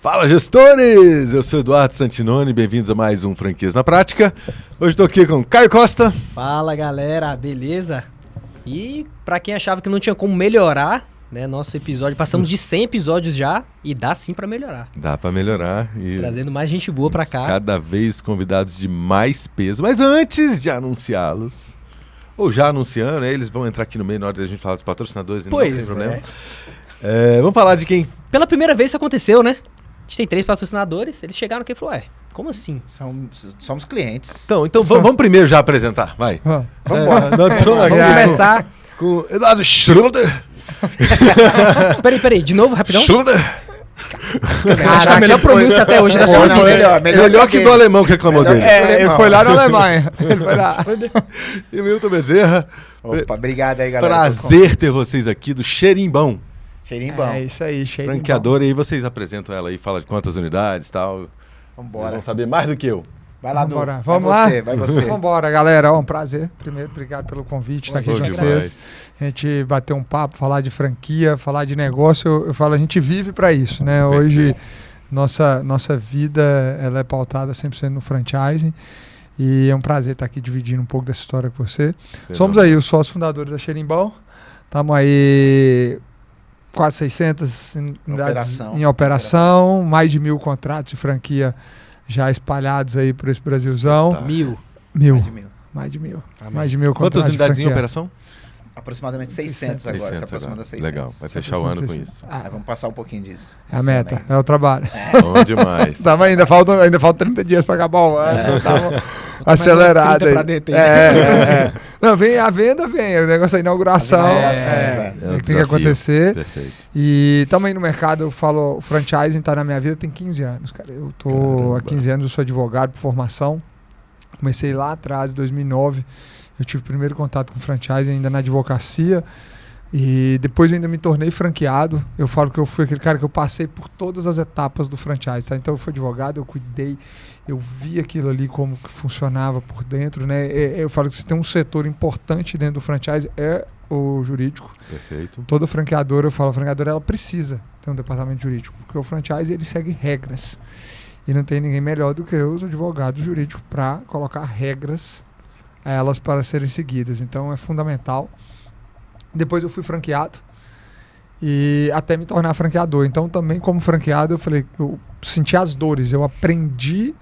Fala, gestores! Eu sou Eduardo Santinoni, bem-vindos a mais um Franquias na Prática. Hoje estou aqui com Caio Costa. Fala, galera, beleza? E para quem achava que não tinha como melhorar, né, nosso episódio, passamos de 100 episódios já e dá sim para melhorar. Dá para melhorar. E trazendo mais gente boa para cá. Cada vez convidados de mais peso. Mas antes de anunciá-los, ou já anunciando, eles vão entrar aqui no meio na hora da gente falar dos patrocinadores, não tem problema. Vamos falar de quem? Pela primeira vez isso aconteceu, né? A gente tem 3 patrocinadores, eles chegaram aqui e falaram, como assim? Somos clientes. Então vamos primeiro já apresentar, vai. Vamos começar com Eduardo Schroeder. Peraí, de novo, rapidão? Schroeder. Acho que a melhor pronúncia até hoje da sua vida. Melhor que do alemão que reclamou dele. Ele foi lá na Alemanha. Ele foi lá. E Milton Bezerra. Opa, obrigado aí, galera. Prazer ter vocês aqui do Xerimbão. Xerimbão. É isso aí, Xerimbão. Franqueador, aí vocês apresentam ela aí, fala de quantas unidades e tal. Vambora. Vocês vão saber mais do que eu. Vai lá, Vambora. Vamos lá? Vai você. Vambora, galera. Um prazer. Primeiro, obrigado pelo convite, estar aqui com vocês. A gente bater um papo, falar de franquia, falar de negócio. Eu falo, a gente vive para isso, né? Hoje, nossa vida ela é pautada 100% no franchising. E é um prazer estar aqui dividindo um pouco dessa história com você. Somos aí os sócios fundadores da Xerimbão. Estamos aí quase 600 unidades em operação, mais de 1.000 contratos de franquia já espalhados aí por esse Brasilzão. Tá. Mil. Mais de mil. Amém. Mais de 1.000 contratos. Quantas unidades em operação? Aproximadamente 600 agora, se aproximando a 600. Legal, vai fechar o ano com isso. Vamos passar um pouquinho disso. É a meta, é o trabalho. Bom demais. ainda falta 30 dias para acabar o ano. Acelerado aí. Não, a venda vem, o negócio da inauguração tem que acontecer. Perfeito. E também no mercado, eu falo, o franchising tá na minha vida tem 15 anos, cara. Eu tô há 15 anos, eu sou advogado por formação. Comecei lá atrás, em 2009. Eu tive o primeiro contato com franchising ainda na advocacia. E depois eu ainda me tornei franqueado. Eu falo que eu fui aquele cara que eu passei por todas as etapas do franchise, tá? Então eu fui advogado, eu cuidei, eu vi aquilo ali como que funcionava por dentro, né? Eu falo que se tem um setor importante dentro do franchise é o jurídico. Perfeito. Toda franqueadora, eu falo, a franqueadora ela precisa ter um departamento jurídico, porque o franchise ele segue regras. E não tem ninguém melhor do que os advogados jurídicos para colocar regras a elas para serem seguidas. Então é fundamental. Depois eu fui franqueado e até me tornar franqueador. Então também como franqueado eu senti as dores, eu aprendi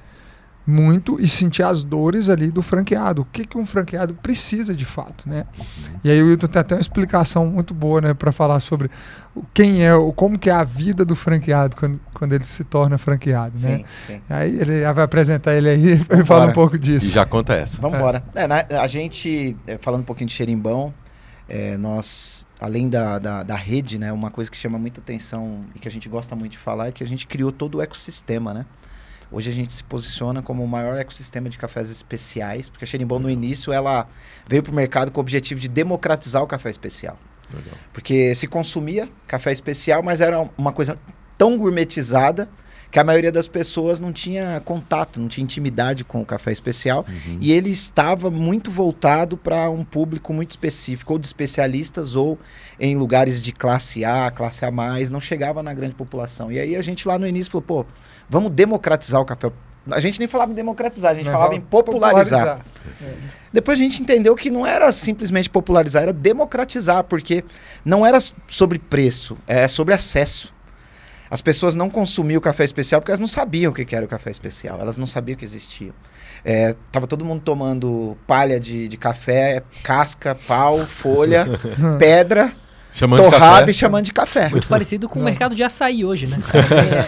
muito e senti as dores ali do franqueado. O que um franqueado precisa de fato, né? E aí o Wilton tem até uma explicação muito boa, né, para falar sobre como que é a vida do franqueado quando ele se torna franqueado, né? Sim. Aí ele vai apresentar ele aí e falar um pouco disso. E já conta essa. Vamos embora. A gente, falando um pouquinho de Xerimbão, nós, além da rede, né, uma coisa que chama muita atenção e que a gente gosta muito de falar é que a gente criou todo o ecossistema, né? Hoje a gente se posiciona como o maior ecossistema de cafés especiais, porque a Xerimbão no início ela veio para o mercado com o objetivo de democratizar o café especial. Legal. Porque se consumia café especial, mas era uma coisa tão gourmetizada que a maioria das pessoas não tinha contato, não tinha intimidade com o café especial. E ele estava muito voltado para um público muito específico, ou de especialistas, ou em lugares de classe A, classe A+, não chegava na grande população. E aí a gente lá no início falou, vamos democratizar o café. A gente nem falava em democratizar, a gente falava em popularizar. Depois a gente entendeu que não era simplesmente popularizar, era democratizar, porque não era sobre preço, é sobre acesso. As pessoas não consumiam o café especial porque elas não sabiam o que era o café especial. Elas não sabiam que existia. Tava todo mundo tomando palha de café, casca, pau, folha, pedra, torrada e chamando de café. Muito parecido com o mercado de açaí hoje, né?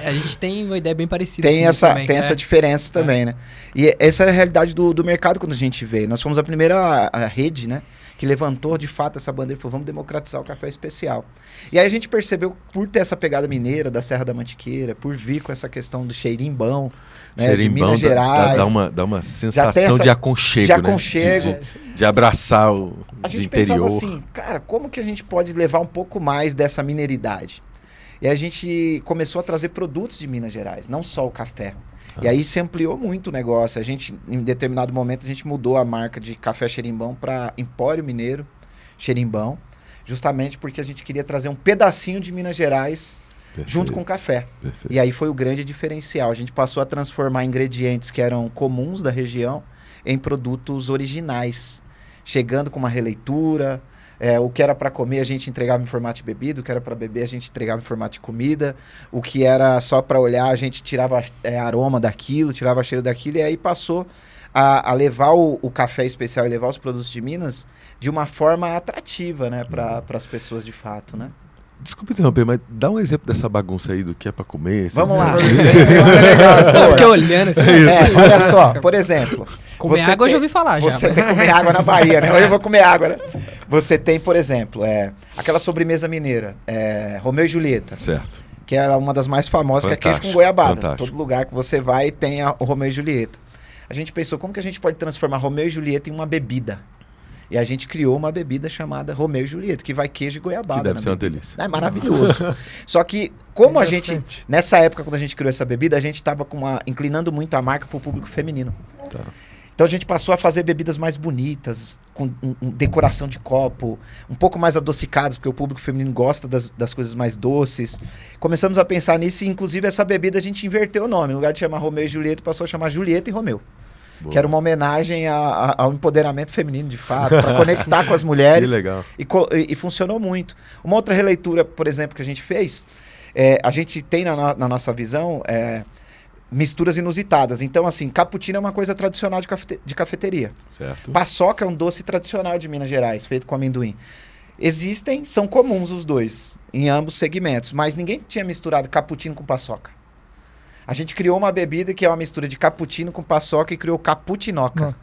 A gente tem uma ideia bem parecida. Tem essa diferença também, né? E essa é a realidade do mercado quando a gente vê. Nós fomos a primeira rede, né, que levantou de fato essa bandeira e falou, vamos democratizar o café especial. E aí a gente percebeu, por ter essa pegada mineira da Serra da Mantiqueira, por vir com essa questão do Xerimbão, né, de Minas Gerais. Dá uma sensação de aconchego, né? De abraçar o interior. A gente pensava assim, cara, como que a gente pode levar um pouco mais dessa mineridade? E a gente começou a trazer produtos de Minas Gerais, não só o café. E aí se ampliou muito o negócio. A gente, em determinado momento, a gente mudou a marca de Café Xerimbão para Empório Mineiro Xerimbão, justamente porque a gente queria trazer um pedacinho de Minas Gerais junto com o café. Perfeito. E aí foi o grande diferencial. A gente passou a transformar ingredientes que eram comuns da região em produtos originais, chegando com uma releitura. O que era para comer a gente entregava em formato de bebida, o que era para beber a gente entregava em formato de comida, o que era só para olhar a gente tirava aroma daquilo, tirava cheiro daquilo, e aí passou a levar o café especial e levar os produtos de Minas de uma forma atrativa, né, para as pessoas de fato, né? Desculpa interromper, mas dá um exemplo dessa bagunça aí do que é pra comer. Vamos lá. Eu fiquei olhando assim. Olha só, por exemplo... Comer água eu já ouvi falar já. Você tem que comer água na Bahia, né? Hoje eu vou comer água, né? Você tem, por exemplo, aquela sobremesa mineira, Romeu e Julieta. Certo. Que é uma das mais famosas, Fantástico, que é queijo com goiabada. fantástico. Todo lugar que você vai tem o Romeu e Julieta. A gente pensou, como que a gente pode transformar Romeu e Julieta em uma bebida? E a gente criou uma bebida chamada Romeu e Julieta, que vai queijo e goiabada. Que deve ser uma delícia. É maravilhoso. Só que, como a gente... Nessa época, quando a gente criou essa bebida, a gente estava inclinando muito a marca para o público feminino. Tá. Então a gente passou a fazer bebidas mais bonitas, com decoração de copo, um pouco mais adocicadas, porque o público feminino gosta das coisas mais doces. Começamos a pensar nisso e, inclusive, essa bebida a gente inverteu o nome. No lugar de chamar Romeu e Julieta, passou a chamar Julieta e Romeu. Boa. Que era uma homenagem ao empoderamento feminino, de fato, para conectar com as mulheres. Que legal. E funcionou muito. Uma outra releitura, por exemplo, que a gente fez, a gente tem na nossa visão misturas inusitadas. Então, assim, cappuccino é uma coisa tradicional de cafeteria. Certo. Paçoca é um doce tradicional de Minas Gerais, feito com amendoim. São comuns os dois, em ambos segmentos, mas ninguém tinha misturado cappuccino com paçoca. A gente criou uma bebida que é uma mistura de cappuccino com paçoca e criou cappuccinoca.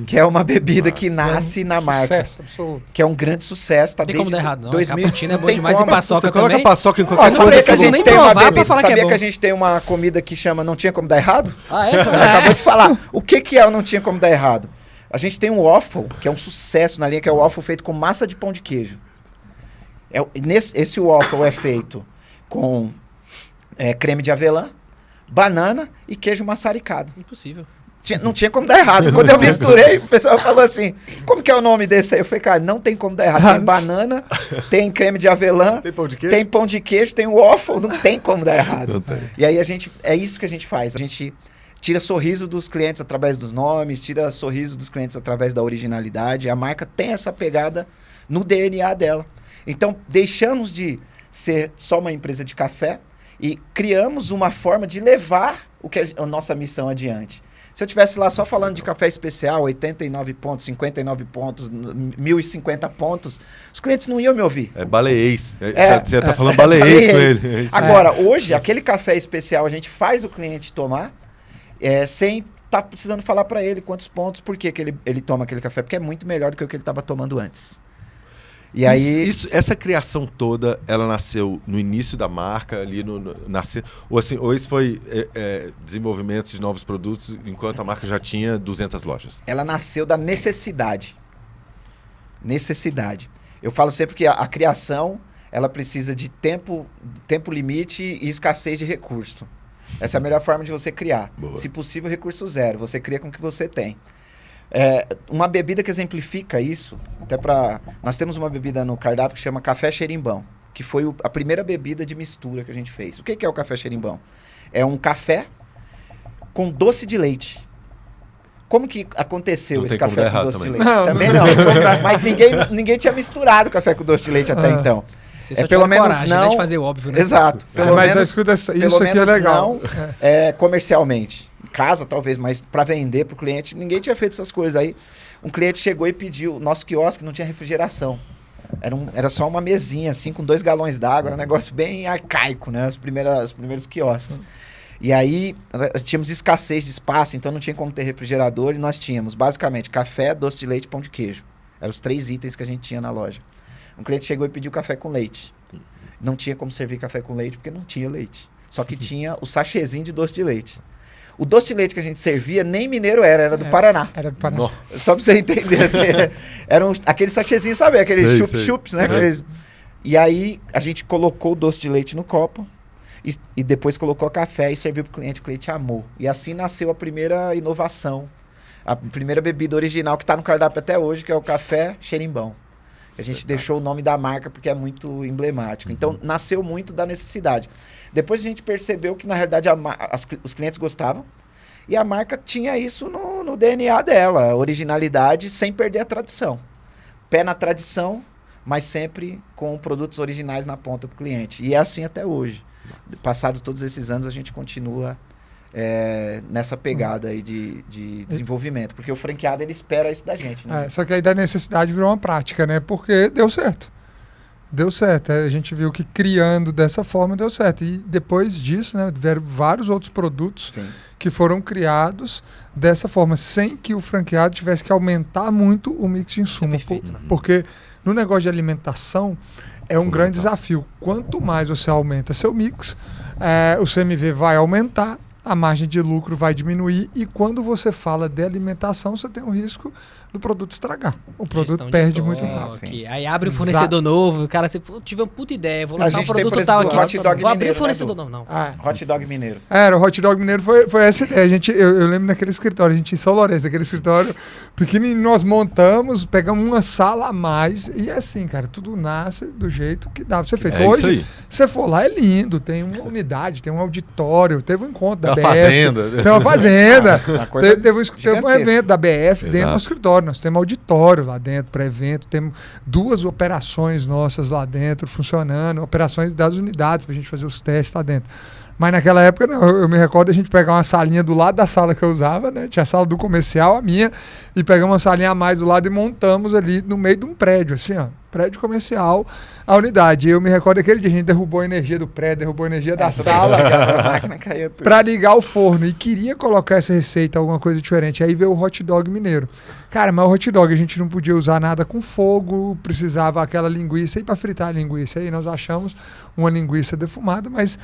Que é uma bebida que nasce na marca. Sucesso absoluto. Que é um grande sucesso. Tá Não tem como dar errado, não. 2000, cappuccino é bom tem demais como. e paçoca Você coloca também. paçoca em qualquer Sabia coisa. que a preciso gente nem tem uma provar pra bebida, falar que é sabia bom. que a gente tem uma comida que chama Não Tinha Como Dar Errado? Ah, é? Acabou de falar. O que é o Não Tinha Como Dar Errado? A gente tem um waffle, que é um sucesso na linha, que é o waffle feito com massa de pão de queijo. Esse waffle é feito com creme de avelã, banana e queijo maçaricado. Impossível. Não tinha como dar errado. Quando eu misturei, o pessoal falou assim, como que é o nome desse aí? Eu falei, cara, não tem como dar errado. Tem banana, tem creme de avelã, Tem pão de queijo? tem pão de queijo, tem waffle, não tem como dar errado. Não tem. E aí é isso que a gente faz. A gente tira sorriso dos clientes através dos nomes, tira sorriso dos clientes através da originalidade. A marca tem essa pegada no DNA dela. Então, deixamos de ser só uma empresa de café e criamos uma forma de levar a nossa missão adiante. Se eu estivesse lá só falando de café especial, 89 pontos, 59 pontos, 1050 pontos, os clientes não iam me ouvir. É baleês. Você tá falando baleês com ele. Agora, hoje, aquele café especial, a gente faz o cliente tomar sem estar precisando falar para ele quantos pontos, por que ele toma aquele café, porque é muito melhor do que o que ele estava tomando antes. E aí... Essa criação toda, ela nasceu no início da marca, ali ou isso foi desenvolvimento de novos produtos, enquanto a marca já tinha 200 lojas? Ela nasceu da necessidade. Necessidade. Eu falo sempre que a criação, ela precisa de tempo limite e escassez de recurso. Essa é a melhor forma de você criar. Boa. Se possível, recurso zero. Você cria com o que você tem. Uma bebida que exemplifica isso, nós temos uma bebida no cardápio que chama Café Xerimbão, que foi a primeira bebida de mistura que a gente fez. O que é o Café Xerimbão? É um café com doce de leite. Como que aconteceu esse café com doce de leite? Também não. Mas ninguém tinha misturado café com doce de leite até então. Pelo menos coragem, não, né, de fazer o óbvio, né? Exato. Mas escuta, isso aqui é legal. Não, comercialmente. Em casa, talvez, mas para vender para o cliente, ninguém tinha feito essas coisas. Aí um cliente chegou e pediu, nosso quiosque não tinha refrigeração. Era só uma mesinha, assim, com 2 galões d'água, era um negócio bem arcaico, né? Os primeiros quiosques. E aí, tínhamos escassez de espaço, então não tinha como ter refrigerador, e nós tínhamos, basicamente, café, doce de leite e pão de queijo. Eram os 3 itens que a gente tinha na loja. Um cliente chegou e pediu café com leite. Não tinha como servir café com leite, porque não tinha leite. Só que tinha o sachêzinho de doce de leite. O doce de leite que a gente servia, nem mineiro era do Paraná. Era do Paraná. Só pra você entender, assim, eram aqueles sachêzinhos, sabe? Aqueles chup-chups, né? E aí, a gente colocou o doce de leite no copo e depois colocou café e serviu pro cliente. O cliente amou. E assim nasceu a primeira inovação, a primeira bebida original que tá no cardápio até hoje, que é o Café Xerimbão. A gente deixou o nome da marca porque é muito emblemático. Então, nasceu muito da necessidade. Depois a gente percebeu que, na realidade, os clientes gostavam. E a marca tinha isso no DNA dela. A originalidade sem perder a tradição. Pé na tradição, mas sempre com produtos originais na ponta para o cliente. E é assim até hoje. Passado todos esses anos, a gente continua nessa pegada aí de desenvolvimento. Porque o franqueado, ele espera isso da gente. Né? Só que aí da necessidade virou uma prática, né? Porque deu certo. Deu certo. A gente viu que criando dessa forma deu certo. E depois disso, né, tiveram vários outros produtos que foram criados dessa forma, sem que o franqueado tivesse que aumentar muito o mix de insumo. Porque no negócio de alimentação é um grande desafio. Quanto mais você aumenta seu mix, o CMV vai aumentar, a margem de lucro vai diminuir, e quando você fala de alimentação, você tem o risco do produto estragar. O produto perde muito rápido. Aí abre um fornecedor novo, o cara, tive uma puta ideia, vou lançar um produto tal aqui. Vou abrir um fornecedor novo, não. Hot Dog Mineiro. O Hot Dog Mineiro foi essa ideia. Eu lembro daquele escritório, a gente em São Lourenço, aquele escritório pequenininho, nós montamos, pegamos uma sala a mais, e é assim, cara, tudo nasce do jeito que dá pra ser feito. Hoje, você for lá, é lindo, tem uma unidade, tem um auditório, teve um encontro da BF. Tem uma fazenda. Teve um evento da BF dentro do escritório. Nós temos auditório lá dentro para evento, temos 2 operações nossas lá dentro funcionando, operações das unidades para a gente fazer os testes lá dentro. Mas naquela época, não, eu me recordo a gente pegar uma salinha do lado da sala que eu usava, né? Tinha a sala do comercial, a minha, e pegamos uma salinha a mais do lado e montamos ali no meio de um prédio, assim, ó. Prédio comercial, a unidade. Eu me recordo aquele dia, a gente derrubou a energia do prédio, derrubou a energia da sala para ligar o forno. E queria colocar essa receita, alguma coisa diferente. Aí veio o hot dog mineiro. Cara, mas o hot dog a gente não podia usar nada com fogo, precisava aquela linguiça. E para fritar a linguiça, aí nós achamos uma linguiça defumada, mas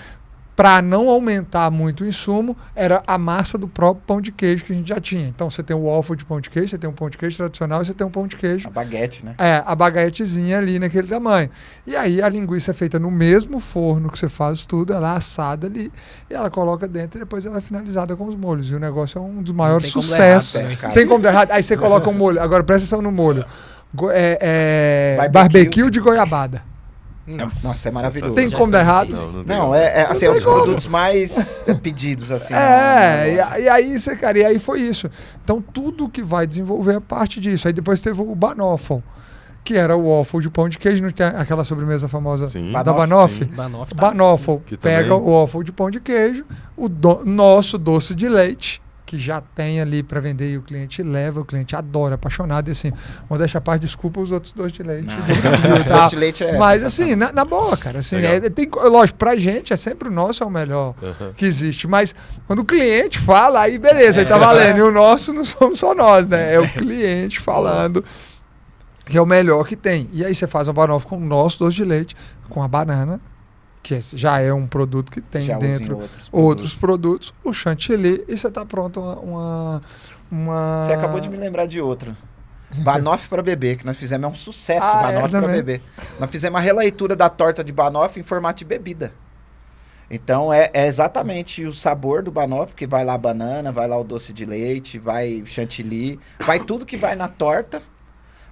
para não aumentar muito o insumo, era a massa do próprio pão de queijo que a gente já tinha. Então você tem o waffle de pão de queijo, você tem um pão de queijo tradicional e você tem um pão de queijo. A baguete, né? A baguetezinha ali naquele tamanho. E aí a linguiça é feita no mesmo forno que você faz tudo, ela é assada ali, e ela coloca dentro e depois ela é finalizada com os molhos. E o negócio é um dos maiores sucessos. Tem como dar errado. Aí você coloca um molho. Agora presta atenção no molho. Barbecue de goiabada. Nossa, é maravilhoso. Tem como dar errado? Não, assim, é um dos produtos mais pedidos, assim. E aí, cara, e aí foi isso. Então, tudo que vai desenvolver é parte disso. Aí depois teve o Banoffee, que era o waffle de pão de queijo, não tem aquela sobremesa famosa da Banoffee? Banoffee pega o waffle de pão de queijo, nosso doce de leite, que já tem ali para vender, e o cliente leva, o cliente adora, apaixonado, e assim, modéstia à parte, desculpa os outros doces de leite. Doce de leite é mas assim, na boa, cara, assim, lógico, pra gente é sempre o nosso é o melhor que existe, mas quando o cliente fala, aí beleza, aí tá valendo, e o nosso não somos só nós, né, é o cliente falando que é o melhor que tem. E aí você faz uma banoffee com o nosso doce de leite, com a banana, que já é um produto que tem já dentro outros produtos, o chantilly, e você está pronto uma... Você acabou de me lembrar de outro. Banoffee para bebê, que nós fizemos, é um sucesso, Banoffee para bebê. Nós fizemos a releitura da torta de Banoffee em formato de bebida. Então é exatamente o sabor do Banoffee, que vai lá a banana, vai lá o doce de leite, vai o chantilly, vai tudo que vai na torta,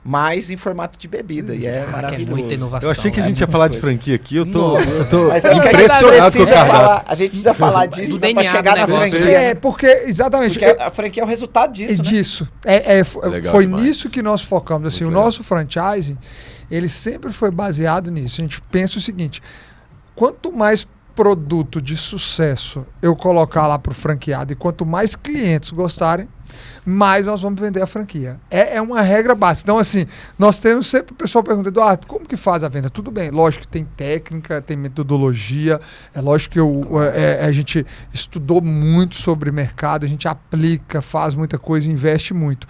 mas em formato de bebida, e é maravilhoso. É muita inovação. Eu achei que a gente ia falar de franquia aqui, eu tô mas impressionado com o cardápio. A gente precisa falar disso para chegar na franquia. Porque a franquia é o resultado disso, disso. Foi demais. Nisso que nós focamos. Assim, o nosso franchising, ele sempre foi baseado nisso. A gente pensa o seguinte, quanto mais produto de sucesso eu colocar lá para o franqueado, e quanto mais clientes gostarem, mais nós vamos vender a franquia. É uma regra básica. Então, assim, nós temos sempre o pessoal perguntando, como que faz a venda? Tudo bem, lógico que tem técnica, tem metodologia, é lógico que a gente estudou muito sobre mercado, a gente aplica, faz muita coisa, investe muito.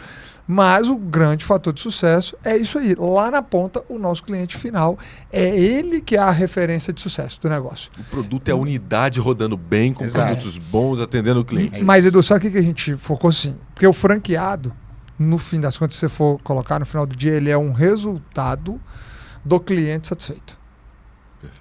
Mas o grande fator de sucesso é isso aí. Lá na ponta, o nosso cliente final é ele que é a referência de sucesso do negócio. O produto é a unidade rodando bem, com produtos bons, atendendo o cliente. Mas, Edu, sabe o que a gente focou assim? Porque o franqueado, no fim das contas, se você for colocar no final do dia, ele é um resultado do cliente satisfeito.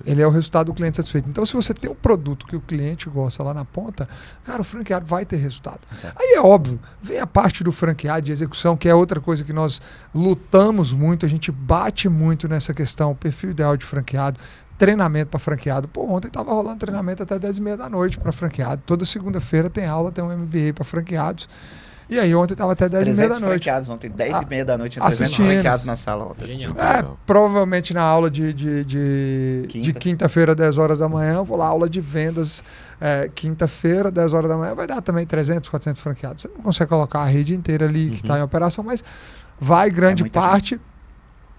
Ele é o resultado do cliente satisfeito. Então, se você tem um produto que o cliente gosta lá na ponta, cara, o franqueado vai ter resultado. Exato. Aí é óbvio, vem a parte do franqueado de execução, que é outra coisa que nós lutamos muito, a gente bate muito nessa questão, perfil ideal de franqueado, treinamento para franqueado. Pô, ontem estava rolando treinamento até 10h30 da noite para franqueado. Toda segunda-feira tem aula, tem um MBA para franqueados. E aí ontem estava até 10h30 da noite. Franqueados ontem, 10h30 da noite, assistindo. franqueados na sala ontem. Provavelmente na aula de quinta-feira, 10 horas da manhã, eu vou lá, aula de vendas, quinta-feira, 10 horas da manhã, vai dar também 300, 400 franqueados. Você não consegue colocar a rede inteira ali que está em operação, mas vai grande parte. Gente.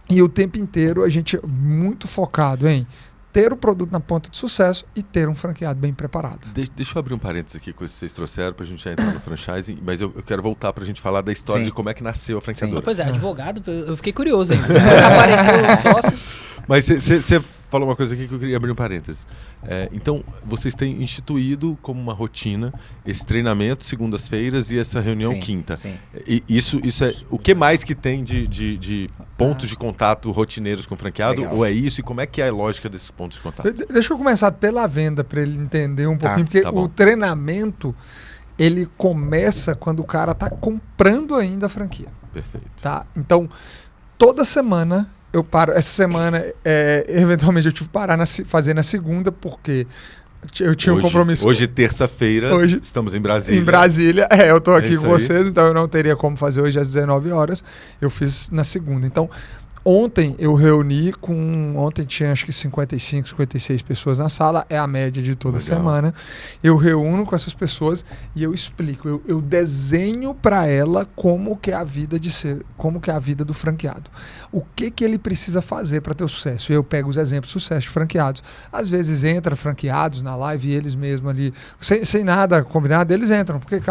E o tempo inteiro a gente é muito focado em ter o produto na ponta de sucesso e ter um franqueado bem preparado. Deixa eu abrir um parênteses aqui com isso que vocês trouxeram para a gente já entrar no franchising, mas eu quero voltar para a gente falar da história de como é que nasceu a franqueadora. Pois é, advogado, eu fiquei curioso ainda. Depois apareceu o sócio. Mas você falou uma coisa aqui que eu queria abrir um parênteses. Então, vocês têm instituído como uma rotina esse treinamento segundas-feiras e essa reunião quinta. Sim. E isso é... O que mais que tem de pontos de contato rotineiros com o franqueado? Legal. Ou é isso? E como é que é a lógica desses pontos de contato? Deixa eu começar pela venda, para ele entender um pouquinho. Porque o treinamento, ele começa quando o cara está comprando ainda a franquia. Perfeito. Tá? Então, toda semana... Eu paro. Essa semana, eventualmente, eu tive que parar fazer na segunda, porque eu tinha um compromisso. Hoje, terça-feira, estamos em Brasília. Em Brasília, eu estou aqui com vocês, então eu não teria como fazer hoje às 19 horas. Eu fiz na segunda. Então, ontem eu reuni com... Ontem tinha acho que 55, 56 pessoas na sala. É a média de toda semana. Eu reúno com essas pessoas e eu explico. Eu desenho para ela como que é a vida como que é a vida do franqueado. O que ele precisa fazer para ter o sucesso. Eu pego os exemplos de sucesso de franqueados. Às vezes entra franqueados na live e eles mesmos ali, sem nada combinado, eles entram. Porque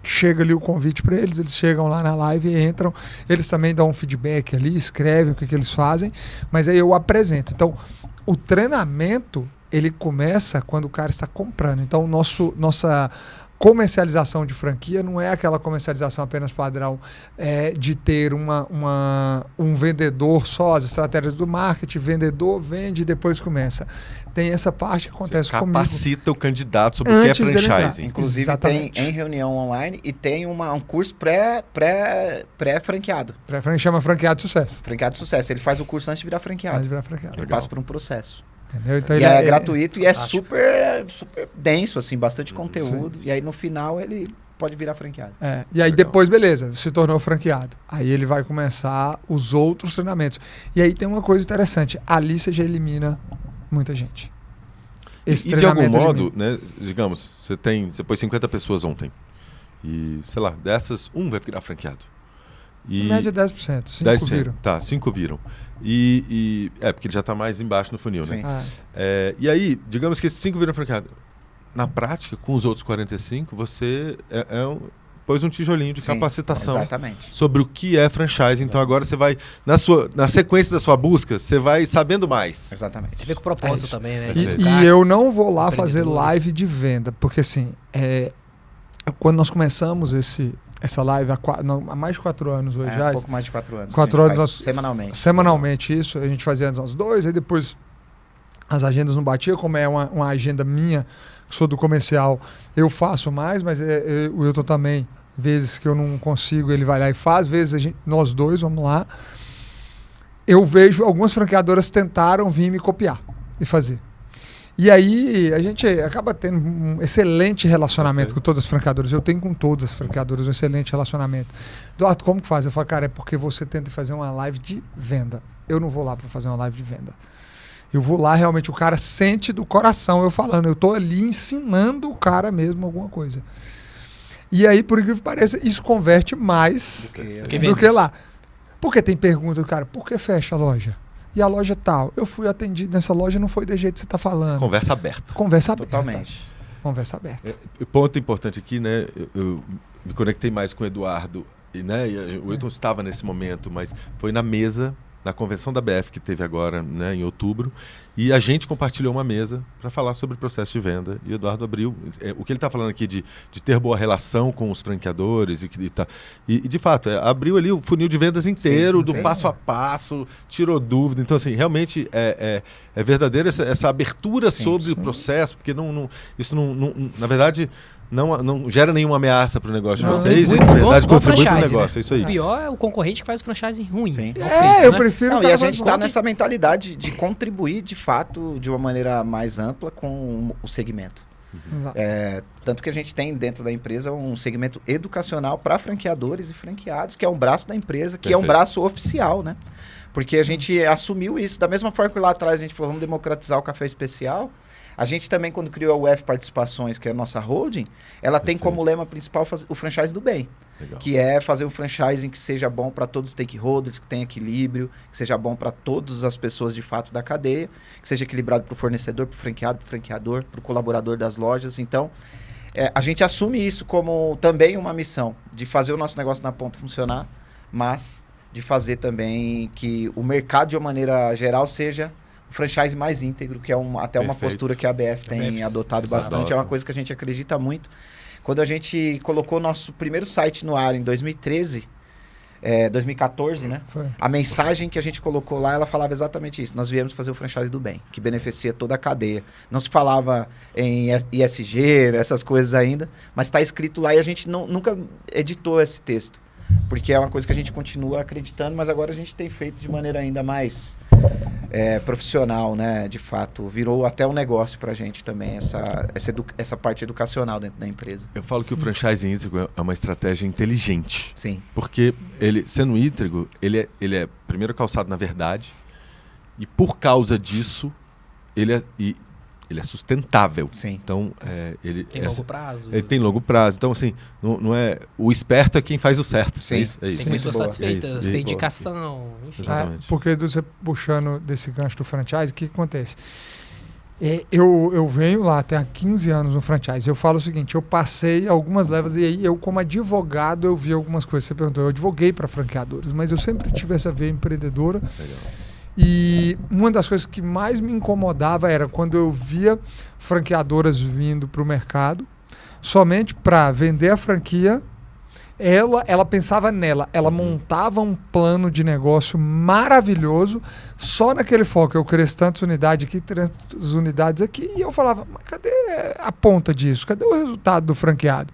chega ali o convite para eles chegam lá na live e entram. Eles também dão um feedback ali, escrevem o que eles fazem, mas aí eu apresento. Então, o treinamento, ele começa quando o cara está comprando. Então, nossa comercialização de franquia não é aquela comercialização apenas padrão de ter um vendedor só, as estratégias do marketing, vendedor vende e depois começa. Tem essa parte que acontece comigo. Capacita o candidato sobre o que é franchising. Inclusive Exatamente. Tem em reunião online e tem um curso pré-franqueado. Chama Franqueado de Sucesso. Franqueado de Sucesso. Ele faz o curso antes de virar franqueado. Ele passa por um processo. Então e é gratuito e é super denso, assim, bastante conteúdo. Sim. E aí no final ele pode virar franqueado. E aí depois, beleza, se tornou franqueado. Aí ele vai começar os outros treinamentos. E aí tem uma coisa interessante, ali você já elimina muita gente. E de algum modo, né, digamos, você pôs 50 pessoas ontem. E, sei lá, dessas, um vai virar franqueado. Em média 10%, 5 viram. Tá, 5 viram. Porque ele já está mais embaixo no funil, Sim. né? E aí, digamos que esses 5 viram franqueado. Na prática, com os outros 45, você pôs um tijolinho de capacitação sobre o que é franchising. Então agora você vai, na sequência da sua busca, você vai sabendo mais. Exatamente. Tem a ver com o propósito também, né? E eu não vou lá fazer live de venda, porque assim, quando nós começamos essa live há mais de 4 anos hoje já. Um pouco mais de 4 anos. 4 anos semanalmente. Semanalmente, isso. A gente fazia nós dois, aí depois as agendas não batiam, como é uma agenda minha, sou do comercial, eu faço mais, mas o Wilton também, vezes que eu não consigo, ele vai lá e faz, vezes nós dois vamos lá. Eu vejo algumas franqueadoras tentaram vir me copiar e fazer. E aí a gente acaba tendo um excelente relacionamento com todas as franqueadoras. Eu tenho com todas as franqueadoras um excelente relacionamento. Eduardo, como que faz? Eu falo, cara, é porque você tenta fazer uma live de venda. Eu não vou lá para fazer uma live de venda. Eu vou lá, realmente, o cara sente do coração eu falando. Eu tô ali ensinando o cara mesmo alguma coisa. E aí, por incrível que pareça, isso converte mais do que lá. Porque tem pergunta do cara, por que fecha a loja? E a loja tal, eu fui atendido nessa loja, não foi do jeito que você está falando. Conversa aberta. Conversa aberta. Totalmente. Conversa aberta. Ponto importante aqui, né? Eu me conectei mais com o Eduardo, e o Wilton estava nesse momento, mas foi na mesa na convenção da BF que teve agora, né, em outubro, e a gente compartilhou uma mesa para falar sobre o processo de venda. E o Eduardo abriu. O que ele está falando aqui de ter boa relação com os franqueadores e de fato, abriu ali o funil de vendas inteiro, do passo a passo, tirou dúvida. Então, assim, realmente é verdadeira essa abertura sobre o processo, porque isso não na verdade, não gera nenhuma ameaça para o negócio de vocês, e na verdade contribui para o negócio, né? É isso aí. O pior é o concorrente que faz o franchising ruim. Sim. Eu prefiro... E a gente está nessa mentalidade de contribuir, de fato, de uma maneira mais ampla com o segmento. Tanto que a gente tem dentro da empresa um segmento educacional para franqueadores e franqueados, que é um braço da empresa, que é um braço oficial, né? Porque a gente assumiu isso. Da mesma forma que lá atrás a gente falou, vamos democratizar o café especial, a gente também, quando criou a UF Participações, que é a nossa holding, ela tem como lema principal o franchise do bem. Legal. Que é fazer um franchising que seja bom para todos os stakeholders, que tenha equilíbrio, que seja bom para todas as pessoas de fato da cadeia, que seja equilibrado para o fornecedor, para o franqueado, para o franqueador, para o colaborador das lojas. Então, a gente assume isso como também uma missão, de fazer o nosso negócio na ponta funcionar, mas de fazer também que o mercado, de uma maneira geral, seja o franchise mais íntegro, que é até uma postura que a ABF tem adotado bastante. É uma coisa que a gente acredita muito. Quando a gente colocou nosso primeiro site no ar em 2013, 2014, né? Foi. A mensagem que a gente colocou lá, ela falava exatamente isso. Nós viemos fazer o franchise do bem, que beneficia toda a cadeia. Não se falava em ISG, essas coisas ainda, mas está escrito lá e a gente nunca editou esse texto. Porque é uma coisa que a gente continua acreditando, mas agora a gente tem feito de maneira ainda mais profissional, né? De fato, virou até um negócio pra gente também, essa parte educacional dentro da empresa. Eu falo que o franchising íntegro é uma estratégia inteligente. Sim. Porque ele, sendo íntegro, ele é primeiro calçado na verdade, e por causa disso, ele é sustentável. Sim. Então, ele tem longo prazo. Ele tem longo prazo. Então, assim, não é... O esperto é quem faz o certo. Sim. É isso. Tem pessoas satisfeitas, tem indicação. Enfim. Exatamente. Porque você puxando desse gancho do franchise, o que acontece? Eu venho lá até há 15 anos no franchise. Eu falo o seguinte, eu passei algumas levas e aí eu, como advogado, eu vi algumas coisas. Você perguntou, eu advoguei para franqueadores, mas eu sempre tive essa veia empreendedora. Legal. E uma das coisas que mais me incomodava era quando eu via franqueadoras vindo para o mercado somente para vender a franquia. Ela pensava nela, ela montava um plano de negócio maravilhoso só naquele foco. Eu cresço tantas unidades aqui, tantas unidades aqui, e eu falava, mas cadê a ponta disso? Cadê o resultado do franqueado?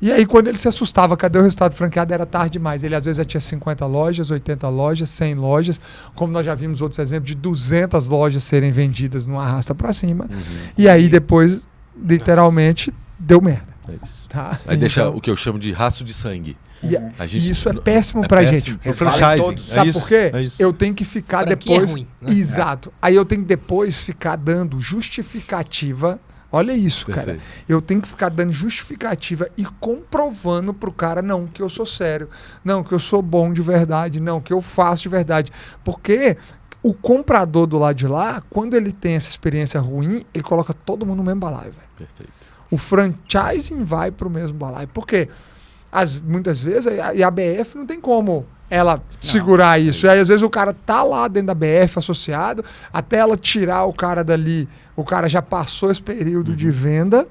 E aí, quando ele se assustava, cadê o resultado franqueado? Era tarde demais. Ele, às vezes, já tinha 50 lojas, 80 lojas, 100 lojas. Como nós já vimos outros exemplos de 200 lojas serem vendidas numa arrasta para cima. E aí, depois, literalmente, deu merda. É isso. Tá? Aí deixa o que eu chamo de rastro de sangue. E isso é péssimo pra gente. Pro franchising. Sabe por quê? Eu tenho que ficar depois... ruim, né? Exato. Aí eu tenho que depois ficar dando justificativa. Olha isso, Perfeito. cara. Eu tenho que ficar dando justificativa e comprovando pro cara, não, que eu sou sério. Não, que eu sou bom de verdade. Não, que eu faço de verdade. Porque o comprador do lado de lá, quando ele tem essa experiência ruim, ele coloca todo mundo no mesmo balaio, velho. Perfeito. O franchising vai pro mesmo balaio. Por quê? Muitas vezes a BF não tem como ela segurar isso. E aí, às vezes, o cara tá lá dentro da BF associado, até ela tirar o cara dali, o cara já passou esse período de venda,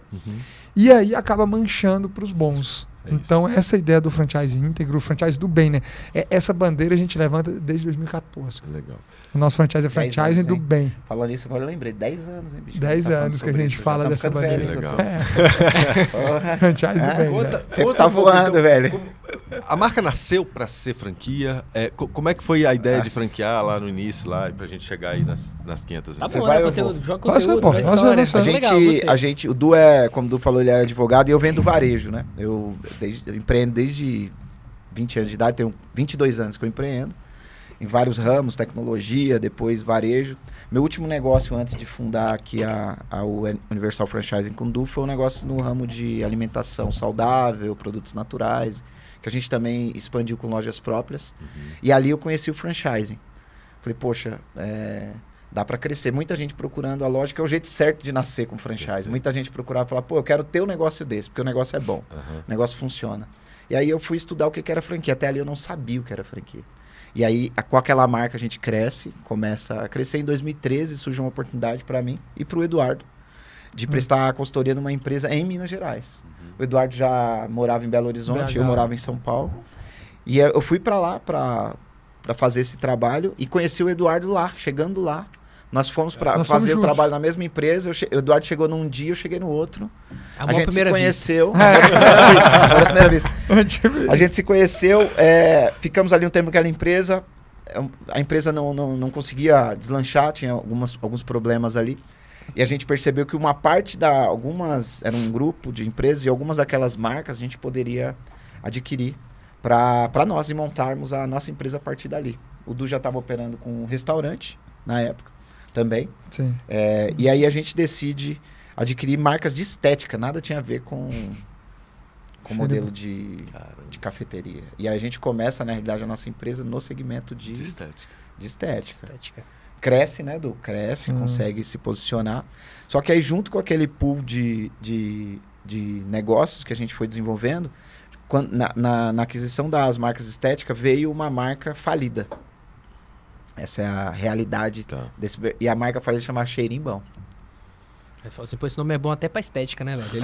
e aí acaba manchando pros bons. Então, essa ideia do franchise íntegro, o franchise do bem, né? Essa bandeira a gente levanta desde 2014. Legal. O nosso franchise é franchising do bem. Falando isso, agora eu lembrei. 10 anos, hein, bicho? 10 anos que a gente fala dessa bandeira. Legal. Franchise do bem. O tempo tá voando, velho. A marca nasceu para ser franquia. Como é que foi a ideia de franquear lá no início, lá, pra gente chegar aí nas 500? Tá bom, né? Joga conteúdo, o Du como o Du falou, ele é advogado e eu vendo varejo, né? Eu empreendo desde 20 anos de idade, tenho 22 anos que eu empreendo. Em vários ramos, tecnologia, depois varejo. Meu último negócio antes de fundar aqui a Universal Franchising com Du foi um negócio no ramo de alimentação saudável, produtos naturais, que a gente também expandiu com lojas próprias. E ali eu conheci o franchising. Falei, poxa, dá para crescer. Muita gente procurando a loja, que é o jeito certo de nascer com franchise. Muita gente procurava e falava, pô, eu quero ter um negócio desse, porque o negócio é bom, o negócio funciona. E aí eu fui estudar o que era franquia. Até ali eu não sabia o que era franquia. E aí, com aquela marca, a gente começa a crescer. Em 2013, surgiu uma oportunidade para mim e para o Eduardo de prestar consultoria numa empresa em Minas Gerais. O Eduardo já morava em Belo Horizonte, eu morava em São Paulo. E eu fui para lá para fazer esse trabalho e conheci o Eduardo lá, chegando lá. Nós fomos para fazer o trabalho na mesma empresa. O Eduardo chegou num dia, eu cheguei no outro. A gente se conheceu. A gente se conheceu, ficamos ali um tempo naquela empresa. A empresa não conseguia deslanchar, tinha alguns problemas ali. E a gente percebeu que uma parte era um grupo de empresas e algumas daquelas marcas a gente poderia adquirir para nós e montarmos a nossa empresa a partir dali. O Du já estava operando com um restaurante na época também. Sim. E aí a gente decide adquirir marcas de estética, nada tinha a ver com modelo de cafeteria. E aí a gente começa, na realidade, a nossa empresa no segmento de estética. Cresce, né, Du? Cresce, consegue se posicionar. Só que aí, junto com aquele pool de negócios que a gente foi desenvolvendo, na aquisição das marcas de estética, veio uma marca falida. Essa é a realidade e a marca falida chama Cheirinho Bom. Você falou assim, pô, esse nome é bom até pra estética, né, velho?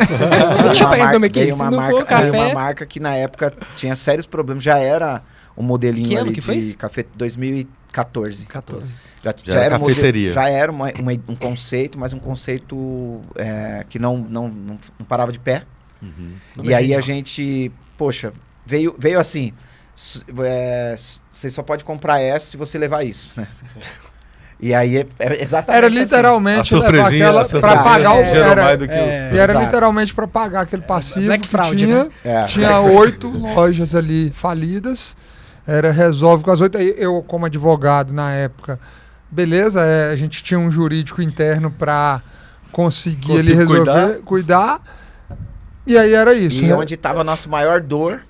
Deixa eu pegar esse nome aqui. Se não for café... uma marca que na época tinha sérios problemas, já era um modelinho que ano ali que foi isso? Café 2014. Já era cafeteria. Já era um conceito, mas um conceito que não parava de pé. E aí a gente, poxa, veio assim... você só pode comprar essa se você levar isso, né? E aí exatamente era literalmente assim. Levar aquela para pagar o era literalmente para pagar aquele passivo Black Fraud, tinha, né? Tinha 8 lojas ali falidas. Resolve com as 8. Aí eu, como advogado na época, beleza, a gente tinha um jurídico interno para conseguir ele resolver, cuidar. E aí era isso. E onde estava a nossa maior dor,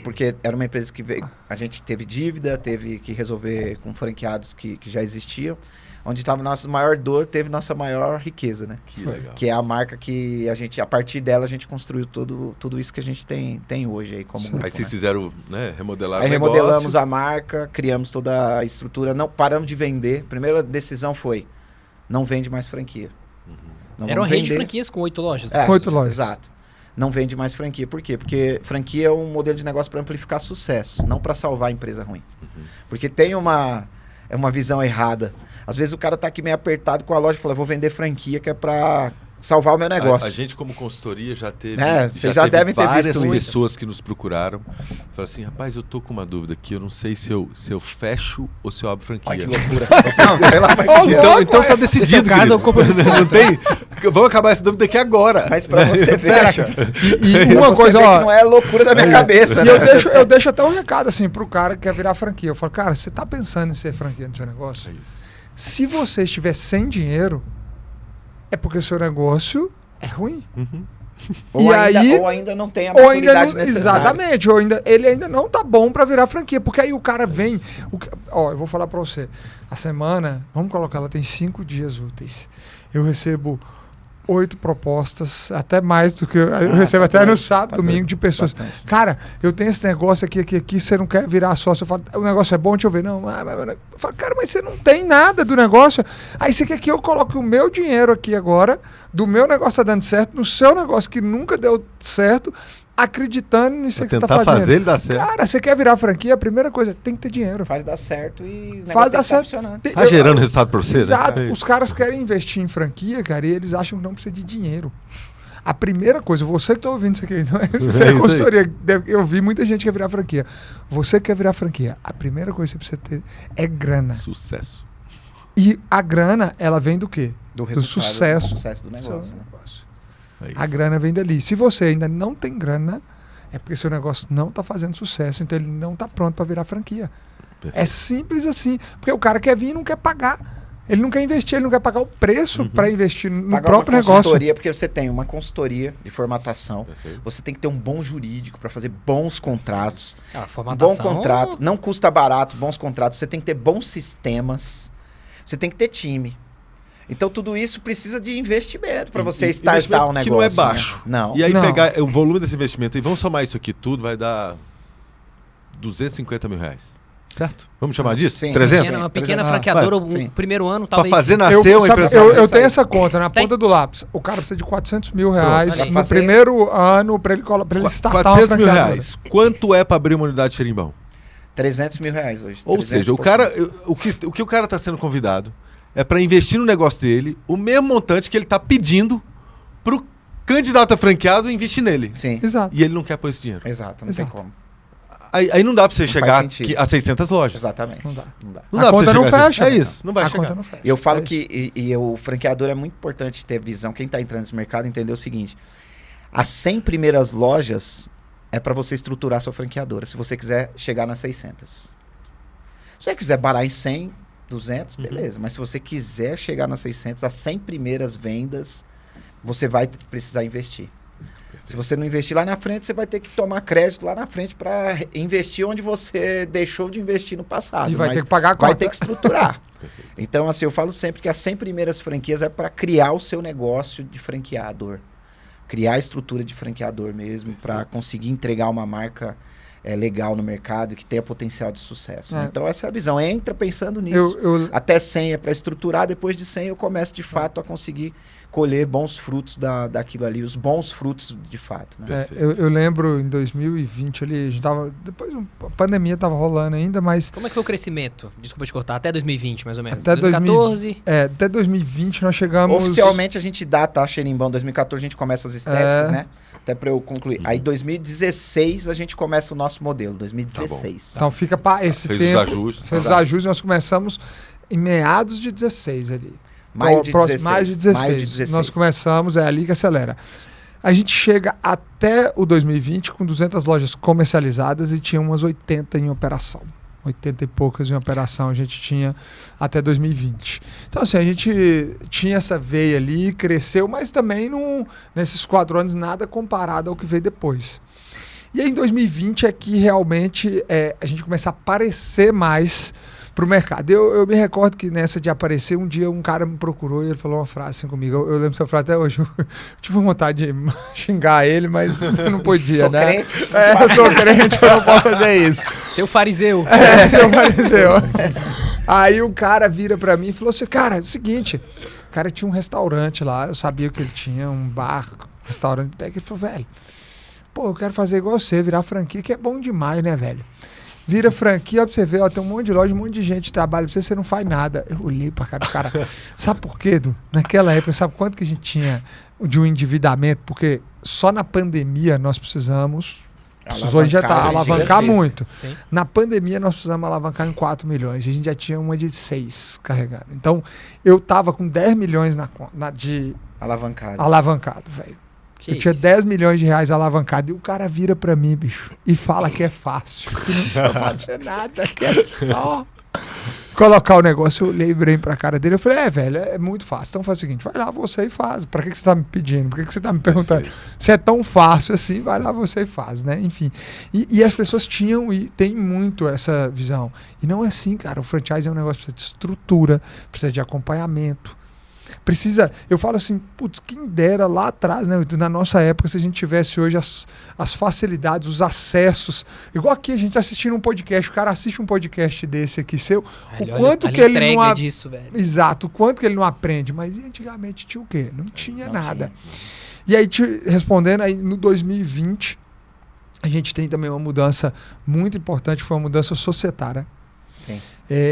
porque era uma empresa que a gente teve dívida, teve que resolver com franqueados que já existiam. Onde estava a nossa maior dor, teve nossa maior riqueza, né? Que legal. Que é a marca que a partir dela, a gente construiu tudo isso que a gente tem hoje aí como grupo. Aí vocês fizeram, né? Remodelaram o negócio. Remodelamos a marca, criamos toda a estrutura, não paramos de vender. A primeira decisão foi, não vende mais franquia. Era uma rede de franquias com 8 lojas. Com 8 lojas. Exato. Não vende mais franquia. Por quê? Porque franquia é um modelo de negócio para amplificar sucesso, não para salvar a empresa ruim. Porque tem uma visão errada. Às vezes o cara tá aqui meio apertado com a loja e fala, vou vender franquia que é para salvar o meu negócio. A gente, como consultoria, já teve, vocês já devem ter várias visto pessoas isso. que nos procuraram. Falaram assim, rapaz, eu tô com uma dúvida aqui, eu não sei se eu fecho ou se eu abro franquia. Ai, que loucura. Não, então tá decidido, caso, não tem... Vamos acabar essa dúvida aqui agora. Mas pra você ver, e uma coisa, ó, que não é loucura da minha cabeça. E eu deixo até um recado assim pro cara que quer virar franquia. Eu falo, cara, você tá pensando em ser franquia no seu negócio? Se você estiver sem dinheiro, é porque o seu negócio é ruim. Ou ainda não tem a maturidade necessária. Exatamente, ele ainda não tá bom para virar franquia, porque aí o cara vem... eu vou falar para você, a semana, vamos colocar, ela tem 5 dias úteis. Eu recebo 8 propostas, até mais do que eu recebo até no sábado, domingo, de pessoas. Bastante. Cara, eu tenho esse negócio aqui, você não quer virar sócio? Eu falo, o negócio é bom, deixa eu ver. Não, eu falo, cara, mas você não tem nada do negócio. Aí você quer que eu coloque o meu dinheiro aqui agora, do meu negócio tá dando certo, no seu negócio que nunca deu certo, acreditando nisso que você tá fazendo. Fazer ele dar certo. Cara, você quer virar franquia, a primeira coisa, tem que ter dinheiro. Faz dar certo e o faz dar certo. Tá gerando resultado pra você, exato. né? Os caras querem investir em franquia, cara, e eles acham que não precisa de dinheiro. A primeira coisa, você que tá ouvindo isso aqui, não é? Você é consultoria, eu vi muita gente que quer virar franquia. Você que quer virar franquia, a primeira coisa que você precisa ter é grana. Sucesso. E a grana, ela vem do quê? Do sucesso. Do sucesso do negócio. A grana vem dali. Se você ainda não tem grana, é porque seu negócio não está fazendo sucesso, então ele não está pronto para virar franquia. Perfeito. É simples assim. Porque o cara quer vir e não quer pagar. Ele não quer investir, ele não quer pagar o preço para investir no pagar próprio uma negócio. Porque você tem uma consultoria de formatação, você tem que ter um bom jurídico para fazer bons contratos. Formatação... Bom contrato, não custa barato, bons contratos. Você tem que ter bons sistemas, você tem que ter time. Então tudo isso precisa de investimento para você startar um negócio. Que não é baixo. Né? Não. E aí pegar o volume desse investimento e vamos somar isso aqui tudo, vai dar 250 mil reais. Certo? Vamos chamar disso? Sim. 300? Uma pequena franqueadora, o primeiro ano, talvez. Pra fazer nascer uma empresa. Eu tenho essa conta na ponta do lápis. O cara precisa de 400 mil reais no primeiro ano pra ele startar 400 mil reais. Quanto é pra abrir uma unidade de xerimbão? 300 mil reais hoje. Ou seja, o cara, o que o cara tá sendo convidado é pra investir no negócio dele o mesmo montante que ele tá pedindo pro candidato a franqueado investir nele. Sim. Exato. E ele não quer pôr esse dinheiro. Exato, não tem como. Aí não dá pra você Não chegar faz sentido. a 600 lojas. Exatamente. Não dá. Não A dá pra conta você não chegar fecha. É isso, não vai A chegar. conta não fecha. Eu falo que o franqueador é muito importante ter visão. Quem está entrando nesse mercado entender o seguinte: as 100 primeiras lojas é para você estruturar sua franqueadora, se você quiser chegar nas 600. Se você quiser parar em 100, 200, beleza. Mas se você quiser chegar nas 600, as 100 primeiras vendas, você vai precisar investir. Se você não investir lá na frente, você vai ter que tomar crédito lá na frente para investir onde você deixou de investir no passado. E vai ter que pagar a conta. Vai ter que estruturar. Então, assim, eu falo sempre que as 100 primeiras franquias é para criar o seu negócio de franqueador. Criar a estrutura de franqueador mesmo, para conseguir entregar uma marca legal no mercado, que tenha potencial de sucesso. Então, essa é a visão. Entra pensando nisso. Até 100 é para estruturar, depois de 100 eu começo de fato a conseguir colher bons frutos daquilo ali, os bons frutos de fato. Né? Eu lembro em 2020 ali, a gente tava, depois a pandemia estava rolando ainda, mas... Como é que foi o crescimento? Desculpa te cortar, até 2020 mais ou menos. Até 2014? Até 2020 nós chegamos... Oficialmente a gente dá a xerimbão, 2014 a gente começa as estéticas, né? Até para eu concluir. Aí 2016 a gente começa o nosso modelo, 2016. Tá, então fica para esse tempo. Fez os ajustes. Fez os ajustes, nós começamos em meados de 16 ali. Maio de 16. Mais de 16. Nós começamos, é ali que acelera. A gente chega até o 2020 com 200 lojas comercializadas e tinha umas 80 em operação. 80 e poucas em operação a gente tinha até 2020. Então, assim, a gente tinha essa veia ali, cresceu, mas também nesses 4 anos nada comparado ao que veio depois. E aí em 2020 é que realmente a gente começa a aparecer mais pro mercado. Eu me recordo que nessa de aparecer, um dia um cara me procurou e ele falou uma frase assim comigo. Eu lembro essa frase até hoje. Eu tive vontade de xingar ele, mas eu não podia, né? Crente. Eu sou crente, eu não posso fazer isso. Seu fariseu. Seu fariseu. Aí o cara vira pra mim e falou assim, cara, é o seguinte, o cara tinha um restaurante lá, eu sabia que ele tinha um bar, restaurante, até que ele falou, velho, pô, eu quero fazer igual você, virar franquia, que é bom demais, né, velho? Vira franquia, ó, pra você ver, ó, tem um monte de loja, um monte de gente que trabalha pra você não faz nada. Eu olhei pra cara do cara. Sabe por quê, Edu? Naquela época, sabe quanto que a gente tinha de um endividamento? Porque só na pandemia nós precisamos alavancar muito. Sim. Na pandemia nós precisamos alavancar em 4 milhões. E a gente já tinha uma de 6 carregando. Então, eu tava com 10 milhões de alavancado, velho. Eu tinha 10 milhões de reais alavancado e o cara vira pra mim, bicho, e fala que é fácil, que não precisa fazer nada, que é só colocar o negócio. Eu olhei bem pra cara dele, eu falei, velho, é muito fácil. Então faz o seguinte, vai lá você e faz. Pra que você tá me pedindo? Por que você tá me perguntando? Se é tão fácil assim, vai lá você e faz, né? Enfim. E as pessoas tinham e tem muito essa visão. E não é assim, cara. O franchise é um negócio que precisa de estrutura, precisa de acompanhamento. Precisa, eu falo assim, putz, quem dera lá atrás, né? Na nossa época, se a gente tivesse hoje as facilidades, os acessos. Igual aqui, a gente tá assistindo um podcast, o cara assiste um podcast desse aqui seu, velho, o quanto que ele não disso, velho. Exato, o quanto que ele não aprende. Mas antigamente tinha o quê? Não tinha nada. E aí, respondendo, aí no 2020, a gente tem também uma mudança muito importante, foi uma mudança societária. Sim.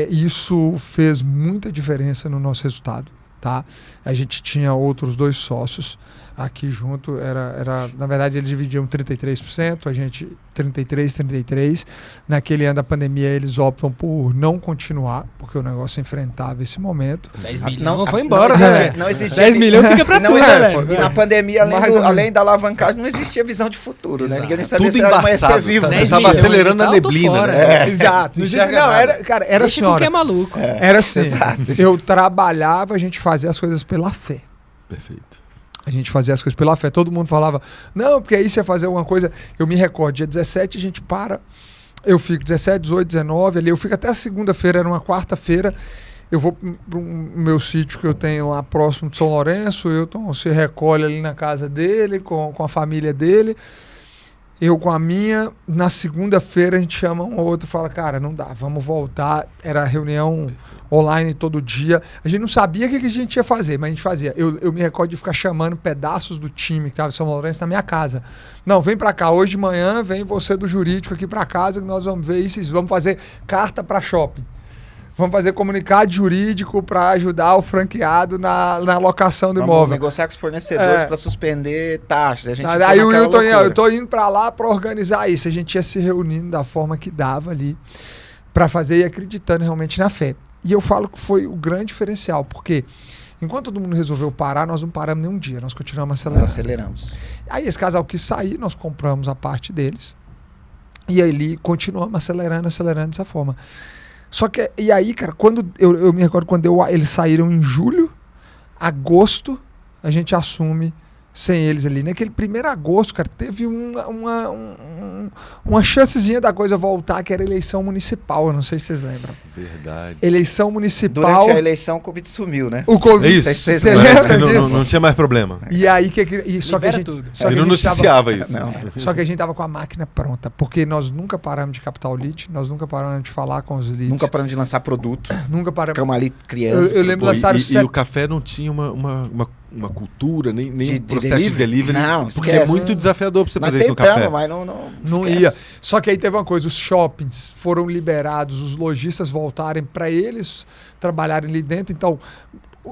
Isso fez muita diferença no nosso resultado. Tá? A gente tinha outros 2 sócios aqui junto, na verdade eles dividiam 33%, a gente 33%. Naquele ano da pandemia eles optam por não continuar, porque o negócio enfrentava esse momento. 10 milhões não foi embora, não existia 10 milhões fica pra tudo, E na pandemia, além da alavancagem, não existia visão de futuro, né? Ninguém nem sabia se ela ia ser vivo. Você estava acelerando a neblina, né? Exato. Era assim, que é maluco. Era assim, eu trabalhava, a gente fazia as coisas pela fé. Perfeito. A gente fazia as coisas pela fé. Todo mundo falava, não, porque aí você ia fazer alguma coisa. Eu me recordo, dia 17 a gente para, eu fico 17, 18, 19, ali eu fico até a segunda-feira, era uma quarta-feira, eu vou para o meu sítio que eu tenho lá próximo de São Lourenço, o Hilton se recolhe ali na casa dele, com a família dele, Eu com a minha, na segunda-feira a gente chama um ou outro e fala, cara, não dá, vamos voltar. Era reunião online todo dia. A gente não sabia o que a gente ia fazer, mas a gente fazia. Eu me recordo de ficar chamando pedaços do time que estava em São Lourenço na minha casa. Não, vem pra cá, hoje de manhã vem você do jurídico aqui pra casa que nós vamos ver isso, vamos fazer carta pra shopping. Vamos fazer comunicado jurídico para ajudar o franqueado na alocação do imóvel. Vamos negociar com os fornecedores para suspender taxas. A gente aí o Wilton, eu tô indo para lá para organizar isso. A gente ia se reunindo da forma que dava ali para fazer e acreditando realmente na fé. E eu falo que foi o grande diferencial, porque enquanto todo mundo resolveu parar, nós não paramos nem um dia, nós continuamos acelerando. Nós aceleramos. Aí esse casal quis sair, nós compramos a parte deles e aí continuamos acelerando dessa forma. Só que, e aí, cara, quando eu me recordo quando eles saíram em julho, agosto, a gente assume sem eles ali. Naquele primeiro agosto, cara, teve uma chancezinha da coisa voltar, que era eleição municipal. Eu não sei se vocês lembram. Verdade. Eleição municipal. Durante a eleição, o Covid sumiu, né? O Covid. Isso. Você lembra disso? Não tinha mais problema. E aí, só que a gente. Tudo. Só que não noticiava isso. Não. Só que a gente tava com a máquina pronta, porque nós nunca paramos de captar o lead, nós nunca paramos de falar com os leads. Nunca paramos de lançar produto. Nunca paramos. Ficamos ali criando. Eu lembro de lançar e o café não tinha uma cultura, nem um processo de delivery. Não, porque é muito desafiador para você fazer isso no café. Mas não ia. Só que aí teve uma coisa, os shoppings foram liberados, os lojistas voltarem para eles trabalharem ali dentro, então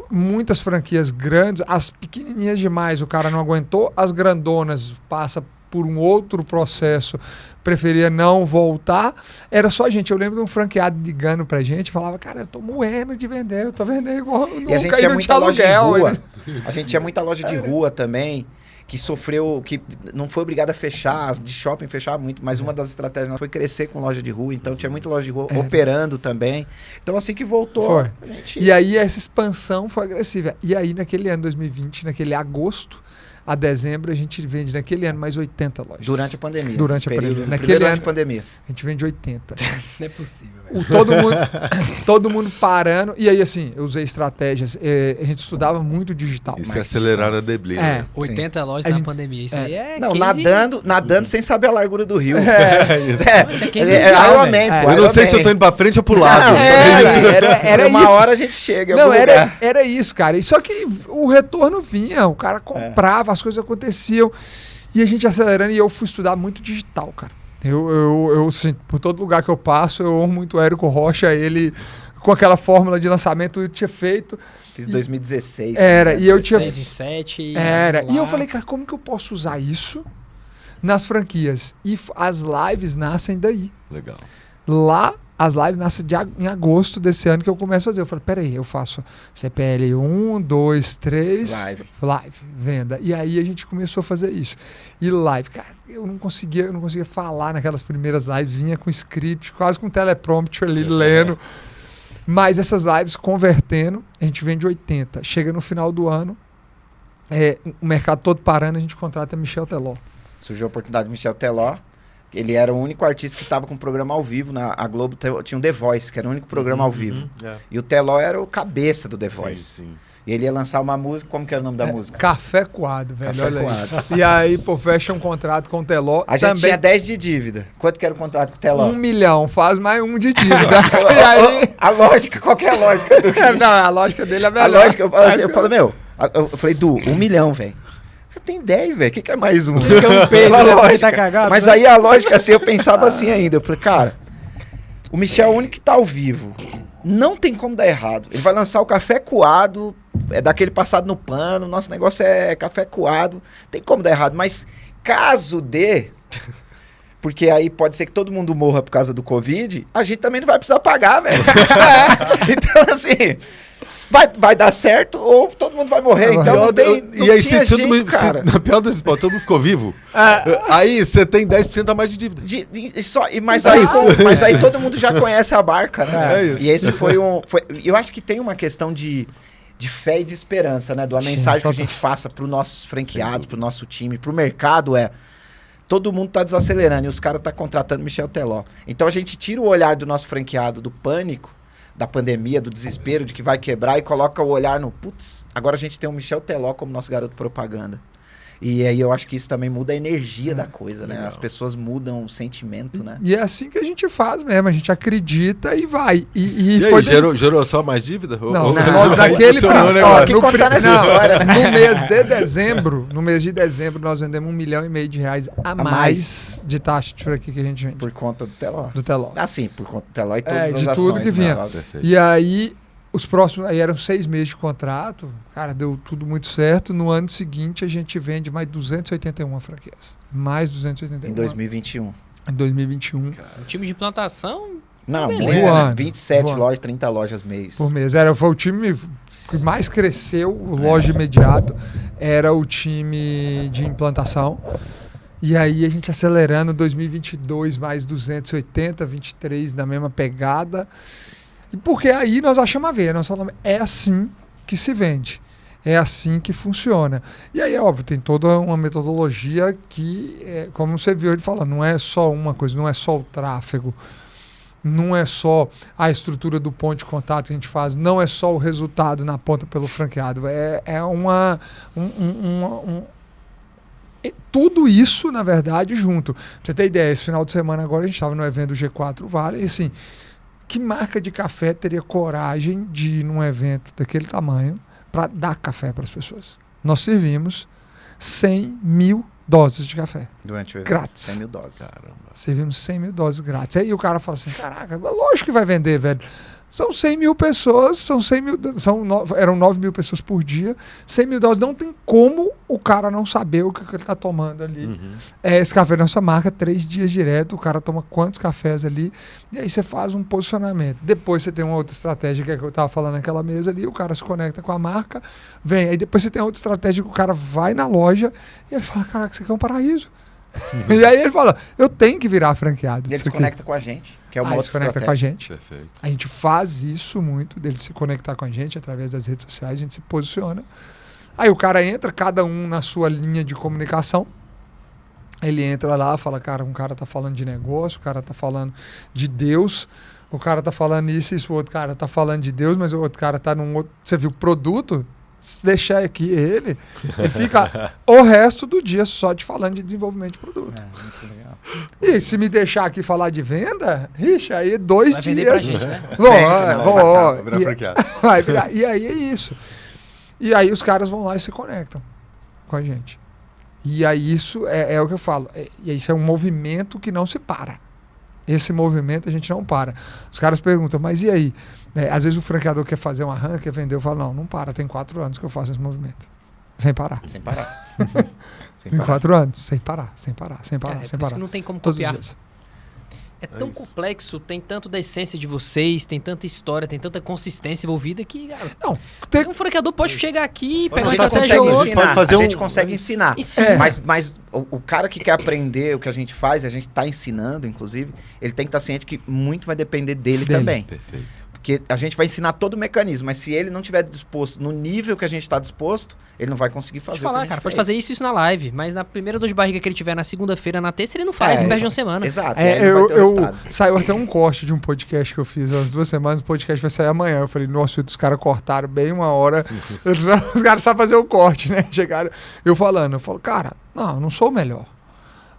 muitas franquias grandes, as pequenininhas demais o cara não aguentou, as grandonas passa por um outro processo, preferia não voltar, era só a gente. Eu lembro de um franqueado ligando pra gente, falava, cara, eu tô moendo de vender, eu tô vendendo igual nunca, e a gente tinha muita loja de rua. Né? A gente tinha muita loja de rua também, que sofreu, que não foi obrigada a fechar, de shopping fechar muito, mas uma das estratégias foi crescer com loja de rua, então tinha muita loja de rua operando também. Então assim que voltou... E aí essa expansão foi agressiva. E aí naquele ano 2020, naquele agosto a dezembro, a gente vende naquele ano mais 80 lojas. Durante a pandemia. Durante a pandemia. Naquele ano de pandemia. A gente vende 80. Não é possível. Todo mundo parando. E aí, assim, eu usei estratégias. A gente estudava muito digital. Isso é acelerar a neblina. É. 80 lojas na pandemia. Isso aí é não, 15... nadando sem saber a largura do rio. Eu amei, pô. Eu não sei se eu tô indo pra frente ou pro lado. Era uma isso. hora a gente chega. Não, era isso, cara. E só que o retorno vinha. O cara comprava, as coisas aconteciam. E a gente acelerando. E eu fui estudar muito digital, cara. Eu assim, por todo lugar que eu passo, eu amo muito o Érico Rocha, ele com aquela fórmula de lançamento eu tinha feito. Fiz 2016. Era, né? E eu tinha 6 e 7. Era, e eu falei, cara, como que eu posso usar isso nas franquias? E as lives nascem daí. Legal. Lá, as lives nascem em agosto desse ano que eu começo a fazer. Eu falei, peraí, eu faço CPL 1, 2, 3, live, venda. E aí a gente começou a fazer isso. E live, cara, eu não conseguia falar naquelas primeiras lives, vinha com script, quase com teleprompter ali, lendo. Mas essas lives convertendo, a gente vende 80. Chega no final do ano, o mercado todo parando, a gente contrata Michel Teló. Surgiu a oportunidade de Michel Teló. Ele era o único artista que estava com um programa ao vivo. A Globo tinha um The Voice, que era o único programa ao vivo. E o Teló era o cabeça do The Voice. Sim. E ele ia lançar uma música, como que era o nome da música? Café Coado, velho. Café olha Coado. Isso. E aí, pô, fecha um contrato com o Teló. A gente tinha 10 de dívida. Quanto que era o contrato com o Teló? 1 milhão, faz mais um de dívida. E aí... A lógica, qual que é a lógica do Não, a lógica dele é melhor. A lógica, eu falo, eu falei, Du, 1 milhão, velho. Já tem 10, velho. O que é mais um? Que é um peso, a lógica. Tá cagado, mas né? aí a lógica, assim, eu pensava assim ainda. Eu falei, cara, o Michel é o único que tá ao vivo. Não tem como dar errado. Ele vai lançar o Café Coado, é daquele passado no pano, nosso negócio é Café Coado. Tem como dar errado, mas caso dê... Porque aí pode ser que todo mundo morra por causa do Covid, a gente também não vai precisar pagar, velho. Então, assim, vai dar certo ou todo mundo vai morrer. Então não e aí, tinha jeito, cara. Na pior das hipóteses, todo mundo ficou vivo, aí você tem 10% a mais de dívida. Mas aí todo mundo já conhece a barca, né? E esse eu acho que tem uma questão de fé e de esperança, né? Da mensagem que a gente passa para os nossos franqueados, para o nosso time, para o mercado todo mundo tá desacelerando e os caras tá contratando Michel Teló. Então a gente tira o olhar do nosso franqueado do pânico, da pandemia, do desespero, de que vai quebrar e coloca o olhar no, putz, agora a gente tem o Michel Teló como nosso garoto propaganda. E aí eu acho que isso também muda a energia da coisa, né? As pessoas mudam o sentimento, né? E é assim que a gente faz mesmo, a gente acredita e vai. E foi aí, gerou só mais dívida? Não, daquele no mês de dezembro, nós vendemos R$1,5 milhão a mais de taxa de franquia que a gente vende. Por conta do Teló. Do Teló. Ah, sim, por conta do Teló e todas as de ações. tudo que vinha. Né? E aí, os próximos, aí eram 6 meses de contrato, cara, deu tudo muito certo. No ano seguinte, a gente vende mais 281 franquias. Mais 281. Em 2021. Em 2021. O time de implantação... Não, voando, 27 voando. lojas, 30 lojas mês. Por mês. Foi o time que mais cresceu, o loja imediato, era o time de implantação. E aí a gente acelerando 2022, mais 280, 23 na mesma pegada. E porque aí nós achamos a ver, nós falamos, é assim que se vende. É assim que funciona. E aí, óbvio, tem toda uma metodologia que, como você viu ele falando, não é só uma coisa, não é só o tráfego, não é só a estrutura do ponto de contato que a gente faz, não é só o resultado na ponta pelo franqueado. Tudo isso, na verdade, junto. Pra você ter ideia, esse final de semana agora a gente estava no evento do G4 Vale e assim, que marca de café teria coragem de ir num evento daquele tamanho para dar café para as pessoas? Nós servimos 100 mil doses de café. Durante o evento. Grátis. 100 mil doses. Caramba. Servimos 100 mil doses grátis. Aí o cara fala assim, caraca, lógico que vai vender, velho. São 100 mil pessoas, eram 9 mil pessoas por dia, 100 mil doses. Não tem como o cara não saber o que ele está tomando ali. Uhum. Esse café é nossa marca, 3 dias direto, o cara toma quantos cafés ali, e aí você faz um posicionamento. Depois você tem uma outra estratégia, que é que eu estava falando naquela mesa ali, o cara se conecta com a marca, vem. Aí depois você tem outra estratégia que o cara vai na loja e ele fala, caraca, isso aqui é um paraíso. E aí ele fala, eu tenho que virar franqueado. E ele se conecta com a gente, que é uma outra se conecta estratégia. com a gente. Perfeito. A gente faz isso muito, dele se conectar com a gente através das redes sociais, a gente se posiciona. Aí o cara entra, cada um na sua linha de comunicação. Ele entra lá, fala, cara, um cara tá falando de negócio, o cara tá falando de Deus, o cara tá falando isso, o outro cara tá falando de Deus, mas o outro cara tá num outro... Você viu o produto? Se deixar aqui ele fica o resto do dia só te falando de desenvolvimento de produto. Muito legal. E se me deixar aqui falar de venda, ixi, aí 2 vai dias. vender pra gente, né? Vai virar. E aí é isso. E aí os caras vão lá e se conectam com a gente. E aí isso é o que eu falo. E isso é um movimento que não se para. Esse movimento a gente não para. Os caras perguntam, mas e aí? Às vezes o franqueador quer fazer um arranque, quer vender, eu falo, não para, tem 4 anos que eu faço esse movimento. Sem parar. Sem parar. Tem 4 anos, sem parar. Por Sem isso parar. que não tem como Todos os copiar. dias. É tão complexo, tem tanto da essência de vocês, tem tanta história, tem tanta consistência envolvida que, cara, Não, um franqueador pode chegar aqui e pegar uma A gente estratégia consegue ou outra. ensinar. Pode fazer A gente um- consegue ensinar. Ensina. Mas o cara que quer aprender o que a gente faz, a gente está ensinando, inclusive, ele tem que estar ciente que muito vai depender dele também. Perfeito. Porque a gente vai ensinar todo o mecanismo, mas se ele não estiver disposto no nível que a gente está disposto, ele não vai conseguir fazer Pode o que a falar, gente cara, pode fez. fazer isso na live, mas na primeira dor de barriga que ele tiver na segunda-feira, na terça, ele não faz, perde uma semana. Exato, aí ele vai ter o resultado. Saiu até um corte de um podcast que eu fiz há umas 2 semanas, o podcast vai sair amanhã. Eu falei, nossa, os caras cortaram bem 1 hora. Os caras sabem fazer o corte, né? Chegaram, eu falo, cara, não, eu não sou o melhor.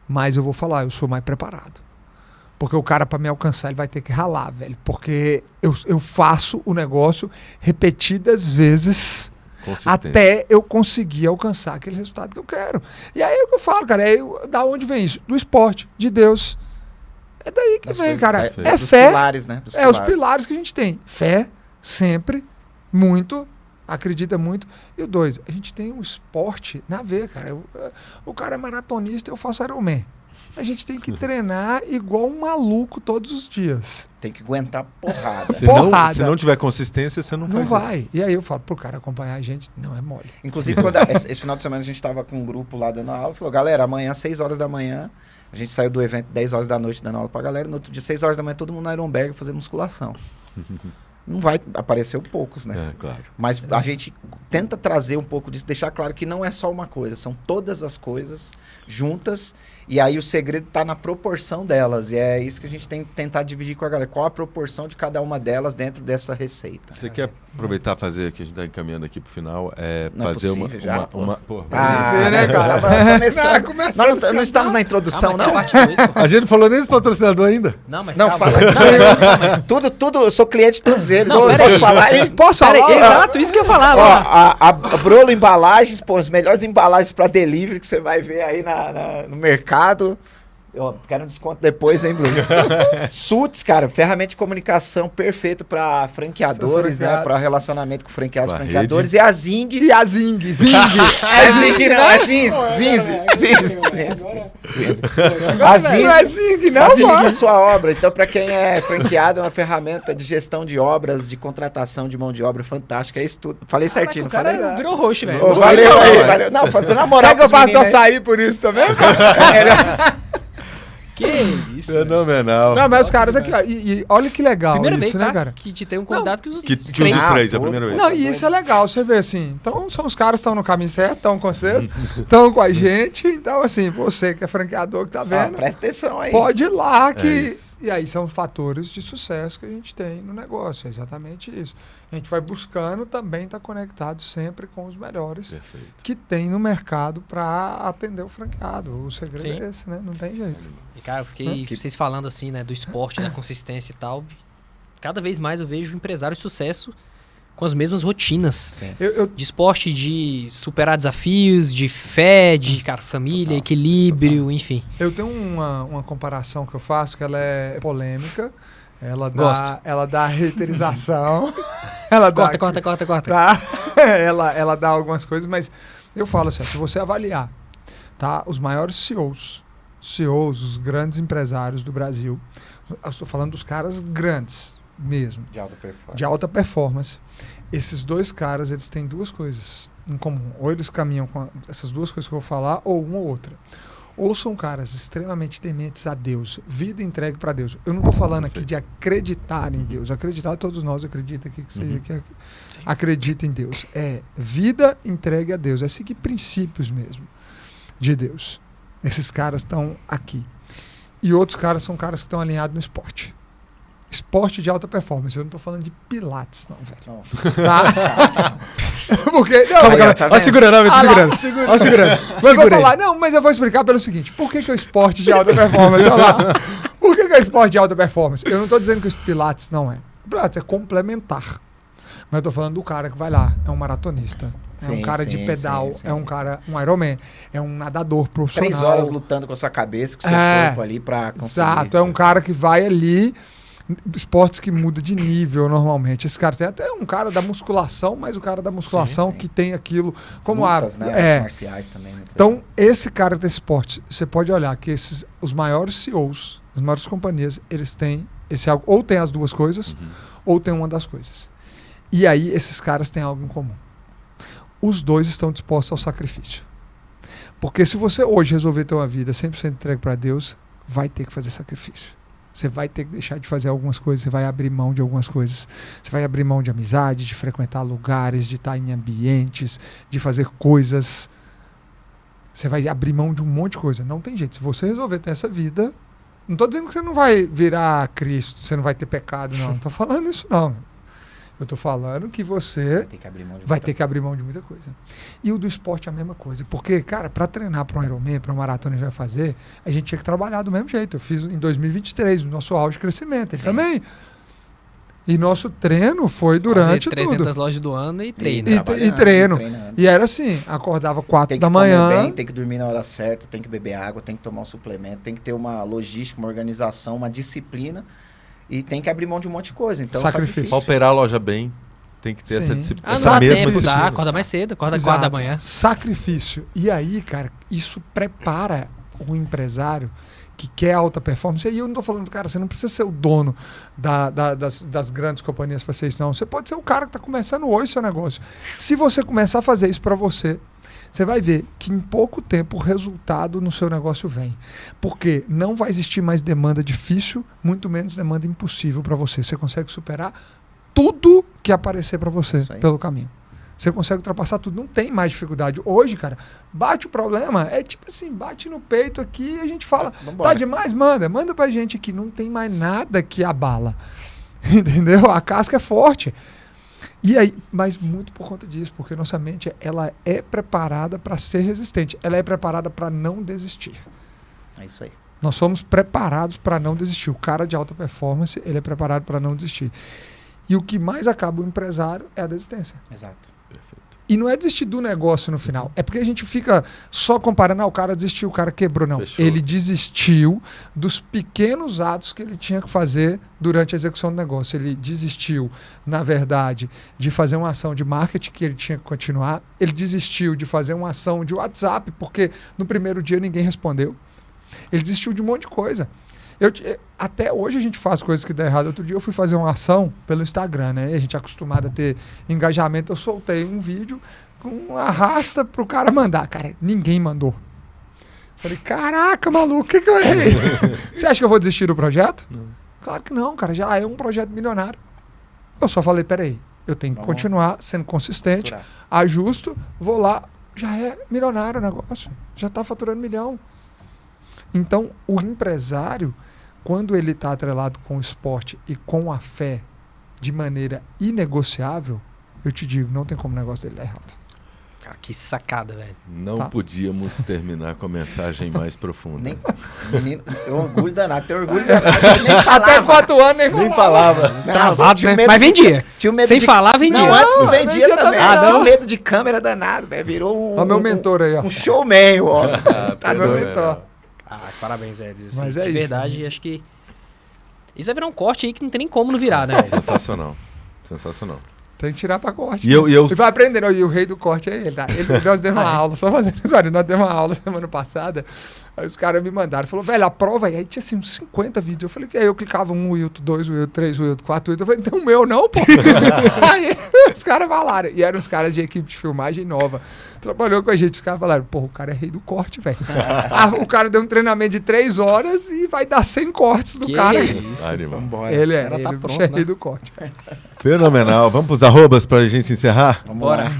Mas eu vou falar, eu sou mais preparado. Porque o cara, para me alcançar, ele vai ter que ralar, velho. Porque eu faço o negócio repetidas vezes até eu conseguir alcançar aquele resultado que eu quero. E aí é o que eu falo, cara. Da onde vem isso? Do esporte, de Deus. É daí que vem, cara. É dos fé. Pilares, né? Dos Os pilares que a gente tem. Fé, sempre, muito, acredita muito. E o 2, a gente tem um esporte na veia, cara. O cara é maratonista, eu faço Ironman. A gente tem que treinar igual um maluco todos os dias. Tem que aguentar porrada. Se não tiver consistência, você não faz vai. isso. E aí eu falo pro cara acompanhar a gente, não é mole. Inclusive, quando esse final de semana a gente tava com um grupo lá dando aula, falou, galera, amanhã, 6 horas da manhã, a gente saiu do evento 10 horas da noite dando aula pra galera, no outro dia, 6 horas da manhã, todo mundo na Ironberg fazer musculação. não vai aparecer poucos, né? Claro. Mas a gente tenta trazer um pouco disso, deixar claro que não é só uma coisa, são todas as coisas juntas, e aí o segredo está na proporção delas, e é isso que a gente tem que tentar dividir com a galera. Qual a proporção de cada uma delas dentro dessa receita? Você quer aproveitar fazer, que a gente está encaminhando aqui pro final, não fazer é possível, já, né, cara? Nós não estamos na introdução, não. A gente não falou nem dos patrocinadores ainda. Não, mas não, fala. Mas... Tudo, eu sou cliente de todos eles. Não, posso falar aí? Posso falar? Exato, isso que eu falava. A Brolo Embalagens, pô, as melhores embalagens para delivery que você vai ver aí no mercado. Eu quero um desconto depois, hein, Bruno? Suits, cara, ferramenta de comunicação perfeito para franqueadores, né? Para relacionamento com franqueados e franqueadores. E a Zing. E a Zing. É Zing, não, é Zinz. A Zing. Não é Zing, não, a Zing é sua obra. Então, para quem é franqueado, é uma ferramenta de gestão de obras, de contratação de mão de obra fantástica. É isso tudo. Falei certinho, não falei? Cara, virou roxo, velho. Valeu. Não, fazendo a moral. É que eu faço açaí por isso também? Que isso. Fenomenal. Não, mas os caras aqui, ó, e olha que legal primeira isso, vez, né, tá? cara? Que te tem um convidado que os Que os três, é a primeira vez. Não, e isso é legal, você vê assim. Então, são os caras que estão no caminho certo, estão com vocês, estão com a gente. Então, assim, você que é franqueador que tá vendo, presta atenção aí. pode ir lá que... E aí são fatores de sucesso que a gente tem no negócio, é exatamente isso. A gente vai buscando também estar conectado sempre com os melhores que tem no mercado para atender o franqueado. O segredo é esse, né? Não tem jeito. E, cara, eu fiquei vocês falando assim, né, do esporte, da consistência e tal. Cada vez mais eu vejo empresários de sucesso com as mesmas rotinas. De esporte, de superar desafios, de fé, de família, equilíbrio, enfim. Eu tenho uma comparação que eu faço que ela é polêmica. Ela dá reiterização. Corta. Ela dá algumas coisas, mas eu falo assim, se você avaliar, tá, os maiores CEOs, os grandes empresários do Brasil, eu estou falando dos caras grandes mesmo, de alta performance. Esses dois caras, eles têm duas coisas em comum. Ou eles caminham com essas duas coisas que eu vou falar, ou uma ou outra. Ou são caras extremamente tementes a Deus, vida entregue para Deus. Eu não estou falando aqui de acreditar em Deus. Acreditar, todos nós acreditamos aqui que seja que acredita em Deus. É vida entregue a Deus. É seguir princípios mesmo de Deus. Esses caras estão aqui. E outros caras são caras que estão alinhados no esporte. Esporte de alta performance. Eu não tô falando de pilates, não, velho. Tá? Porque... Calma. Ó, segurando. Mas eu vou falar, mas eu vou explicar pelo seguinte. Por que é o esporte de alta performance? Olha lá. Por que é o esporte de alta performance? Eu não tô dizendo que o pilates não é. O pilates é complementar. Mas eu tô falando do cara que vai lá. É um maratonista. É um cara de pedal. É um cara... Um Ironman. É um nadador profissional. 3 horas lutando com a sua cabeça, com o seu corpo ali pra conseguir. Exato. É um cara que vai ali... Esportes que mudam de nível normalmente. Esse cara tem até um cara da musculação, mas o cara da musculação que tem aquilo como lutas, né? Marciais também. Então, esse cara desse esporte, você pode olhar que os maiores CEOs, as maiores companhias, eles têm esse algo, ou tem as duas coisas, ou tem uma das coisas. E aí, esses caras têm algo em comum. Os dois estão dispostos ao sacrifício. Porque se você hoje resolver ter uma vida 100% entregue para Deus, vai ter que fazer sacrifício. Você vai ter que deixar de fazer algumas coisas, você vai abrir mão de algumas coisas. Você vai abrir mão de amizade, de frequentar lugares, de estar em ambientes, de fazer coisas. Você vai abrir mão de um monte de coisa. Não tem jeito. Se você resolver ter essa vida, não estou dizendo que você não vai virar Cristo, você não vai ter pecado, não. Não estou falando isso, não. Eu estou falando que você vai ter que abrir mão de muita coisa. E o do esporte é a mesma coisa. Porque, cara, para treinar para um Ironman, para uma maratona que a gente vai fazer, a gente tinha que trabalhar do mesmo jeito. Eu fiz em 2023, no nosso auge de crescimento. Ele também. E nosso treino foi durante 300 lojas do ano e treino. E treino. E era assim, acordava 4 da manhã. Tem que comer bem, tem que dormir na hora certa, tem que beber água, tem que tomar um suplemento, tem que ter uma logística, uma organização, uma disciplina. E tem que abrir mão de um monte de coisa. Então, sacrifício. Para operar a loja bem, tem que ter essa disciplina. Não dá tempo, acorda mais cedo, acorda 4 da manhã. Sacrifício. E aí, cara, isso prepara o empresário que quer alta performance. E aí eu não tô falando, cara, você não precisa ser o dono das grandes companhias para ser isso, não. Você pode ser o cara que está começando hoje seu negócio. Se você começar a fazer isso para você, você vai ver que em pouco tempo o resultado no seu negócio vem. Porque não vai existir mais demanda difícil, muito menos demanda impossível para você. Você consegue superar tudo que aparecer para você pelo caminho. Você consegue ultrapassar tudo, não tem mais dificuldade. Hoje, cara, bate o problema, é tipo assim, bate no peito aqui e a gente fala, tá demais, manda pra gente aqui. Não tem mais nada que abala. Entendeu? A casca é forte. E aí, mas muito por conta disso, porque nossa mente, ela é preparada para ser resistente. Ela é preparada para não desistir. É isso aí. Nós somos preparados para não desistir. O cara de alta performance, ele é preparado para não desistir. E o que mais acaba o empresário é a desistência. Exato. E não é desistir do negócio no final. É porque a gente fica só comparando, o cara desistiu, o cara quebrou. Não, fechou. Ele desistiu dos pequenos atos que ele tinha que fazer durante a execução do negócio. Ele desistiu, na verdade, de fazer uma ação de marketing que ele tinha que continuar. Ele desistiu de fazer uma ação de WhatsApp, porque no primeiro dia ninguém respondeu. Ele desistiu de um monte de coisa. Até hoje a gente faz coisas que dão errado. Outro dia eu fui fazer uma ação pelo Instagram, né? A gente é acostumado a ter engajamento. Eu soltei um vídeo com uma arrasta pro cara mandar. Cara, ninguém mandou. Falei, caraca, maluco, o que eu errei? Você acha que eu vou desistir do projeto? Não. Claro que não, cara. Já é um projeto milionário. Eu só falei, peraí, eu tenho que continuar sendo consistente, ajusto, vou lá, já é milionário o negócio. Já tá faturando 1 milhão. Então, o empresário, quando ele está atrelado com o esporte e com a fé de maneira inegociável, eu te digo, não tem como o negócio dele dar errado. Cara, que sacada, velho. Não podíamos terminar com a mensagem mais profunda. Menino, eu orgulho danado, tenho orgulho danado. Até 4 anos nem falava. Travado, né? Mas vendia. Sem falar, vendia. Não, antes não vendia também. Tinha medo de câmera danado, velho. Virou meu mentor aí, ó. Um showman, ó. Tá meu mentor. Parabéns, Ed. Assim, mas é de isso, verdade, acho que isso vai virar um corte aí que não tem nem como não virar, né? Sensacional. Sensacional. Tem que tirar pra corte. E ele vai aprender. E o rei do corte é ele, tá? Nós demos uma aula, só fazendo isso. Nós demos uma aula semana passada. Aí os caras me mandaram. Falou, velho, a prova aí. Aí tinha assim uns 50 vídeos. Eu falei, que aí eu clicava 1 Wilton, 2 Wilton, 3 Wilton, 4 Wilton. Eu falei, não, meu não, pô. Aí os caras falaram. E eram os caras de equipe de filmagem nova. Trabalhou com a gente. Os caras falaram, pô, o cara é rei do corte, velho. O cara deu um treinamento de 3 horas e vai dar 100 cortes do cara. Isso? Vambora. Ele tá pronto, é rei do corte. Fenomenal. Vamos pros arrobas pra gente encerrar? Vambora.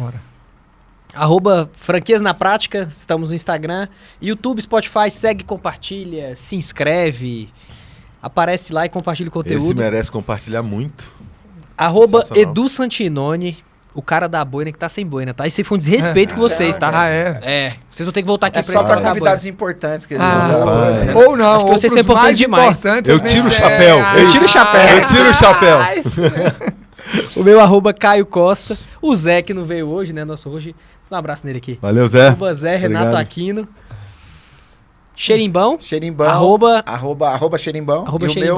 @franquias na prática, estamos no Instagram, YouTube, Spotify, segue, compartilha, se inscreve, aparece lá e compartilha o conteúdo. Esse merece compartilhar muito. @Edu Santinoni, o cara da boina que tá sem boina, tá? Isso aí foi um desrespeito com vocês, tá? Vocês vão ter que voltar aqui pra só pra convidados importantes que ou não, acho que vocês são importantes demais. Eu tiro o chapéu. Eu tiro o chapéu. Eu tiro o chapéu. O meu @Caio Costa. O Zé, que não veio hoje, né? Nosso hoje. Um abraço nele aqui. Valeu, Zé. Zé Renato Aquino. Xerimbão. Xerimbão. Arroba Xerimbão. E o meu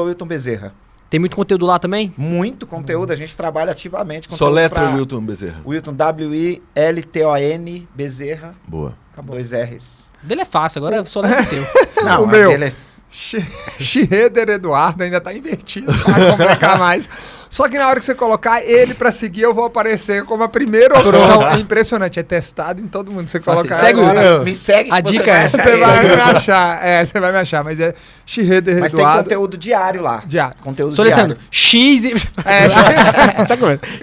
@Wilton Bezerra. Tem muito conteúdo lá também? Muito conteúdo. A gente trabalha ativamente. Soletra o Wilton Bezerra. Wilton, WILTON Bezerra. Boa. Acabou. 2 R's. O dele é fácil, agora só lembra o teu. Não, o meu. Dele é... Schroeder Eduardo ainda tá invertido pra complicar mais. Só que na hora que você colocar ele pra seguir, eu vou aparecer como a primeira opção. É impressionante, é testado em todo mundo. Você colocar segue agora, me segue. A dica é: você vai me achar. Você vai me achar, mas é Schroeder Eduardo. Mas tem conteúdo diário lá. Conteúdo Soletrando. diário. X e...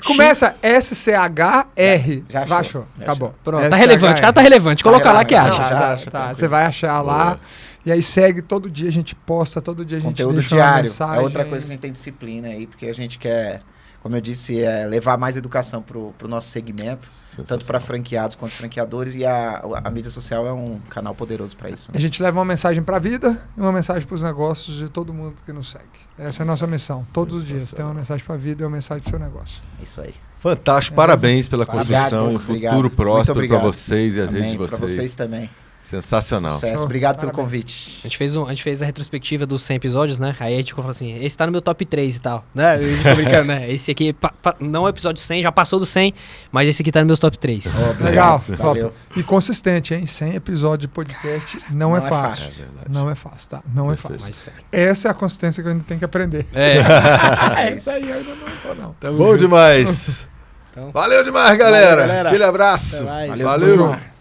Começa SCHR. Já achou. Acabou. Pronto, tá relevante. O cara tá relevante. Coloca lá que acha. Tá, você vai achar lá. E aí segue, todo dia a gente posta, todo dia a gente conteúdo deixa diário. uma mensagem. É outra coisa que a gente tem disciplina aí, porque a gente quer, como eu disse, levar mais educação pro nosso segmento, tanto para franqueados quanto franqueadores, e a mídia social é um canal poderoso para isso. Né? A gente leva uma mensagem para a vida e uma mensagem para os negócios de todo mundo que nos segue. Essa é a nossa missão. Todos os dias tem uma mensagem para a vida e uma mensagem para o seu negócio. Isso aí. Fantástico, parabéns pela construção e futuro próspero para vocês e a gente de vocês. Para vocês também. Sensacional. Sucesso. Obrigado pelo convite. A gente fez a retrospectiva dos 100 episódios, né? Aí a gente falou assim, esse tá no meu top 3 e tal. Né? A gente tô brincando, né? Esse aqui, não é o episódio 100, já passou do 100, mas esse aqui tá no meus top 3. Legal, top. E consistente, hein? 100 episódios de podcast não é fácil. Não é fácil, tá? Não é fácil. Mas, essa é a consistência que eu ainda tenho que aprender. Isso aí eu ainda não tô, não. Bom demais. Valeu demais, galera. Aquele abraço. Valeu. Valeu.